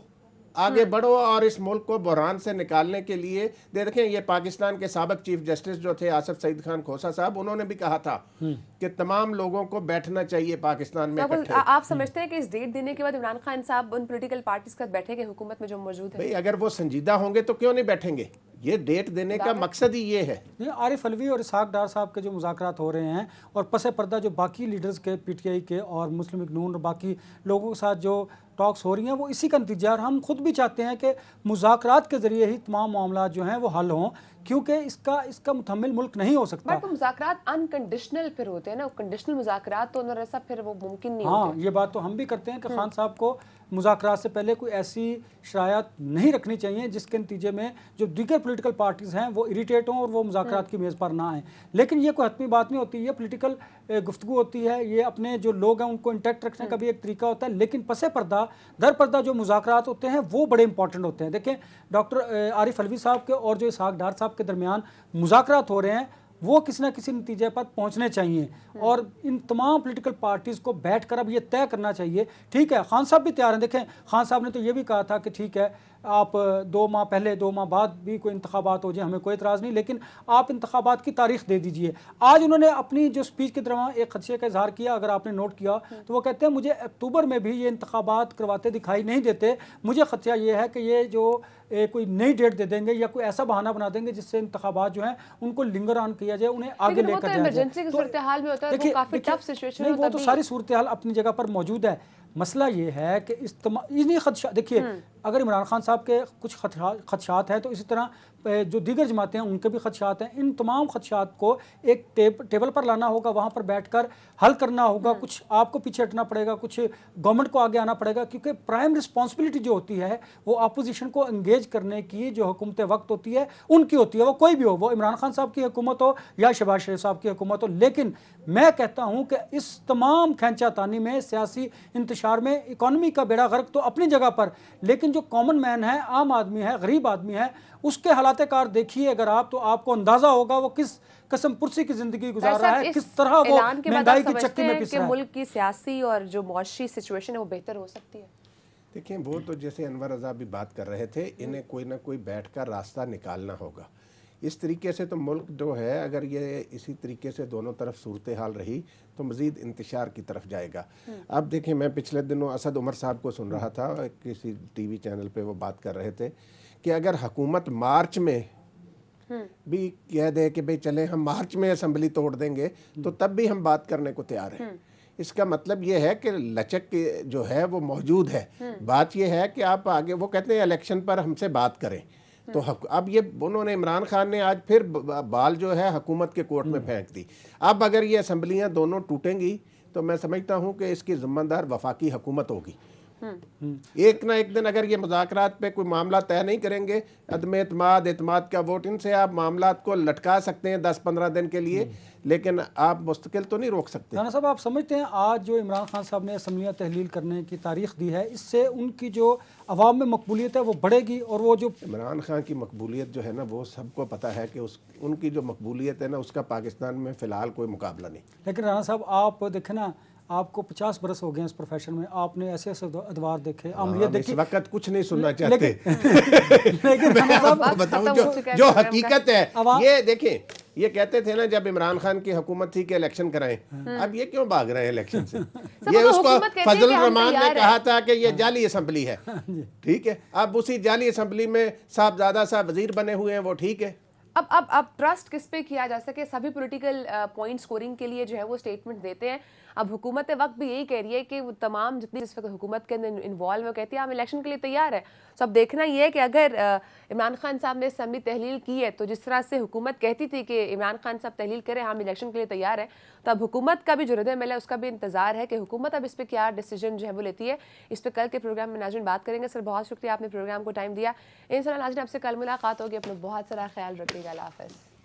आगे बढ़ो और इस मुल्क को बहरान से निकालने के लिए देखें। ये पाकिस्तान के साबिक चीफ जस्टिस जो थे आसिफ सईद खान खोसा साहब, उन्होंने भी कहा था कि तमाम लोगों को बैठना चाहिए पाकिस्तान में इकट्ठे।
आप समझते हैं कि इस डेट देने के बाद इमरान खान साहब उन पॉलिटिकल पार्टीज के साथ बैठेंगे हुकूमत में जो मौजूद है?
भाई, अगर वो संजीदा होंगे तो क्यों नहीं बैठेंगे? ये डेट देने का मकसद ही ये है।
आरिफ अलवी और इसहाक डार साहब के जो मुज़ाकरात हो रहे हैं और पसे पर्दा जो बाकी लीडर्स के पीटीआई के और मुस्लिम लीग नून और बाकी लोगों के साथ जो टॉक्स हो रही हैं, वो इसी का नतीजा। और हम खुद भी चाहते हैं कि मुज़ाकरात के ज़रिए ही तमाम मामला जो हैं वो हल हों, क्योंकि इसका मुतहम्मिल मुल्क नहीं हो सकता।
बट मुज़ाकरात अनकंडीशनल फिर होते हैं ना, कंडीशनल मुज़ाकरात तो ऐसा फिर वो मुमकिन नहीं
हाँ,
होते।
ये बात तो हम भी करते हैं कि खान साहब को मुज़ाकरात से पहले कोई ऐसी शरायत नहीं रखनी चाहिए जिसके नतीजे में जो दीगर पॉलिटिकल पार्टीज़ हैं वो इरिटेट हों और वो मुज़ाकरात की मेज़ पर ना आएँ। लेकिन ये कोई हतमी बात नहीं होती, ये पॉलिटिकल गुफ्तगू होती है, ये अपने जो लोग हैं उनको इंटैक्ट रखने का भी एक तरीका होता है। लेकिन पसे पर्दा दर पर्दा जो मुज़ाकरात होते हैं वो बड़े इंपॉर्टेंट होते हैं। देखें, डॉक्टर आरिफ अलवी साहब के और जो इसहाक डार साहब के दरमियान मुज़ाकरात हो रहे हैं वो किसी न किसी नतीजे पर पहुंचने चाहिए और इन तमाम पॉलिटिकल पार्टीज़ को बैठकर अब ये तय करना चाहिए। ठीक है, खान साहब भी तैयार हैं। देखें, खान साहब ने तो ये भी कहा था कि ठीक है, आप 2 माह पहले 2 माह बाद भी कोई इंतखाबात हो जाए, हमें कोई एतराज़ नहीं, लेकिन आप इंतखाबात की तारीख दे दीजिए। आज उन्होंने अपनी जो स्पीच के दौरान एक खदशे का इजहार किया, अगर आपने नोट किया तो वो कहते हैं मुझे अक्टूबर में भी ये इंतखाबात करवाते दिखाई नहीं देते। मुझे खदशा ये है कि ये जो कोई नई डेट दे देंगे या कोई ऐसा बहाना बना देंगे जिससे इंतखाबात जो हैं उनको लिंगर ऑन किया जाए, उन्हें आगे लेकर जाया जाए।
इमरजेंसी की सूरत हाल में होता है, वो काफी टफ सिचुएशन है।
वो तो सारी सूरत हाल अपनी जगह पर मौजूद है। मसला ये है कि इन्हीं खदशा, देखिए, अगर इमरान खान साहब के कुछ खदशात हैं तो इसी तरह जो दीगर जमातें हैं उनके भी खदशात हैं। इन तमाम खदशात को एक टेबल पर लाना होगा, वहाँ पर बैठकर हल करना होगा। कुछ आपको पीछे हटना पड़ेगा, कुछ गवर्नमेंट को आगे आना पड़ेगा, क्योंकि प्राइम रिस्पॉन्सिबिलिटी जो होती है वो अपोजिशन को इंगेज करने की जो हुकूमत वक्त होती है उनकी होती है, वो कोई भी हो, वो इमरान खान साहब की हुकूमत हो या शहबाज शरीफ साहब की हुकूमत हो। लेकिन मैं कहता हूँ कि इस तमाम खैंचातानी में, सियासी इंतशार में, इकॉनमी का बेड़ा गर्क तो अपनी जगह पर, लेकिन जो कॉमन मैन है, आम आदमी है, गरीब आदमी है, उसके हालात कार देखिए अगर आप, तो आपको अंदाजा होगा वो किस कसम पुरसी की जिंदगी गुजार रहा है, किस तरह वो महंगाई की चक्की में पिस रहा है।
मुल्क की सियासी और जो मौशी सिचुएशन है वो बेहतर हो सकती है।
देखिए, वो तो जैसे अनवर रजा भी बात कर रहे थे, इन्हें कोई ना कोई बैठकर रास्ता निकालना होगा। इस तरीके से तो मुल्क जो है, अगर ये इसी तरीके से दोनों तरफ सूरत हाल रही तो मज़ीद इंतशार की तरफ जाएगा। अब देखिए, मैं पिछले दिनों असद उमर साहब को सुन रहा था, किसी टीवी चैनल पे वो बात कर रहे थे कि अगर हुकूमत मार्च में भी कह दे कि भाई चले हम मार्च में असम्बली तोड़ देंगे तो तब भी हम बात करने को तैयार हैं। इसका मतलब ये है कि लचक जो है वो मौजूद है। बात ये है कि आप आगे, वो कहते हैं इलेक्शन पर हमसे बात करें, तो अब ये उन्होंने, इमरान खान ने आज फिर बाल जो है हुकूमत के कोर्ट में फेंक दी। अब अगर ये असम्बलियाँ दोनों टूटेंगी तो मैं समझता हूँ कि इसकी ज़िम्मेदार वफाकी हुकूमत होगी। एक ना एक दिन अगर ये मुज़ाकरात पे कोई मामला तय नहीं करेंगे, अदम एतमाद का वोट, इनसे आप मामला को लटका सकते हैं 10-15 दिन के लिए, लेकिन आप मुस्तकिल तो नहीं रोक सकते।
राना साहब, आप समझते हैं आज जो इमरान खान साहब ने असम्बलियाँ तहलील करने की तारीख दी है, इससे उनकी जो अवाम में मकबूलियत है वो बढ़ेगी? और वो जो
इमरान खान की मकबूलियत जो है ना, वो सबको पता है कि उनकी जो मकबूलियत है ना, उसका पाकिस्तान में फ़िलहाल कोई मुकाबला नहीं।
लेकिन राना साहब, आप देखें ना, आपको 50 बरस हो गए इस प्रोफेशन में, आपने ऐसे ऐसे अदवार देखे, आमलियत देखी।
इस वक्त कुछ नहीं सुनना चाहते।
लेकिन
मैं आपको बताऊं जो हकीकत है, ये देखें, ये कहते थे ना जब इमरान खान की हुकूमत थी कि इलेक्शन कराएं, अब ये क्यों भाग रहे हैं इलेक्शन से? ये उसको फजल रहमान ने कहा था कि ये जाली असम्बली है, ठीक है, अब उसी जाली असम्बली में साहबजादा साहब वजीर बने हुए हैं, वो ठीक है।
अब ट्रस्ट किस पे किया जा सके? सभी पॉलिटिकल पॉइंट स्कोरिंग के लिए जो है वो स्टेटमेंट देते हैं। अब हुकूमत वक्त भी यही कह रही है कि वो तमाम जितनी इस वक्त हुकूमत के अंदर इन्वॉल्व है, कहती है हम इलेक्शन के लिए तैयार है। तो अब देखना ये है कि अगर इमरान खान साहब ने असम्बली तहलील की है, तो जिस तरह से हुकूमत कहती थी कि इमरान खान साहब तहलील करें, हम इलेक्शन के लिए तैयार है, तो अब हुकूमत का भी जो रद्द-ए-अमल है उसका भी इंतजार है कि हुकूमत अब इस पर क्या डिसीजन जो है वो लेती है। इस पर कल के प्रोग्राम में नाज़रीन बात करेंगे। सर, बहुत शुक्रिया, आपने प्रोग्राम को टाइम दिया। इंशाअल्लाह नाज़रीन, आपसे कल मुलाकात होगी। अपना बहुत सारा ख्याल रखिएगा। अल्लाह हाफ़िज़।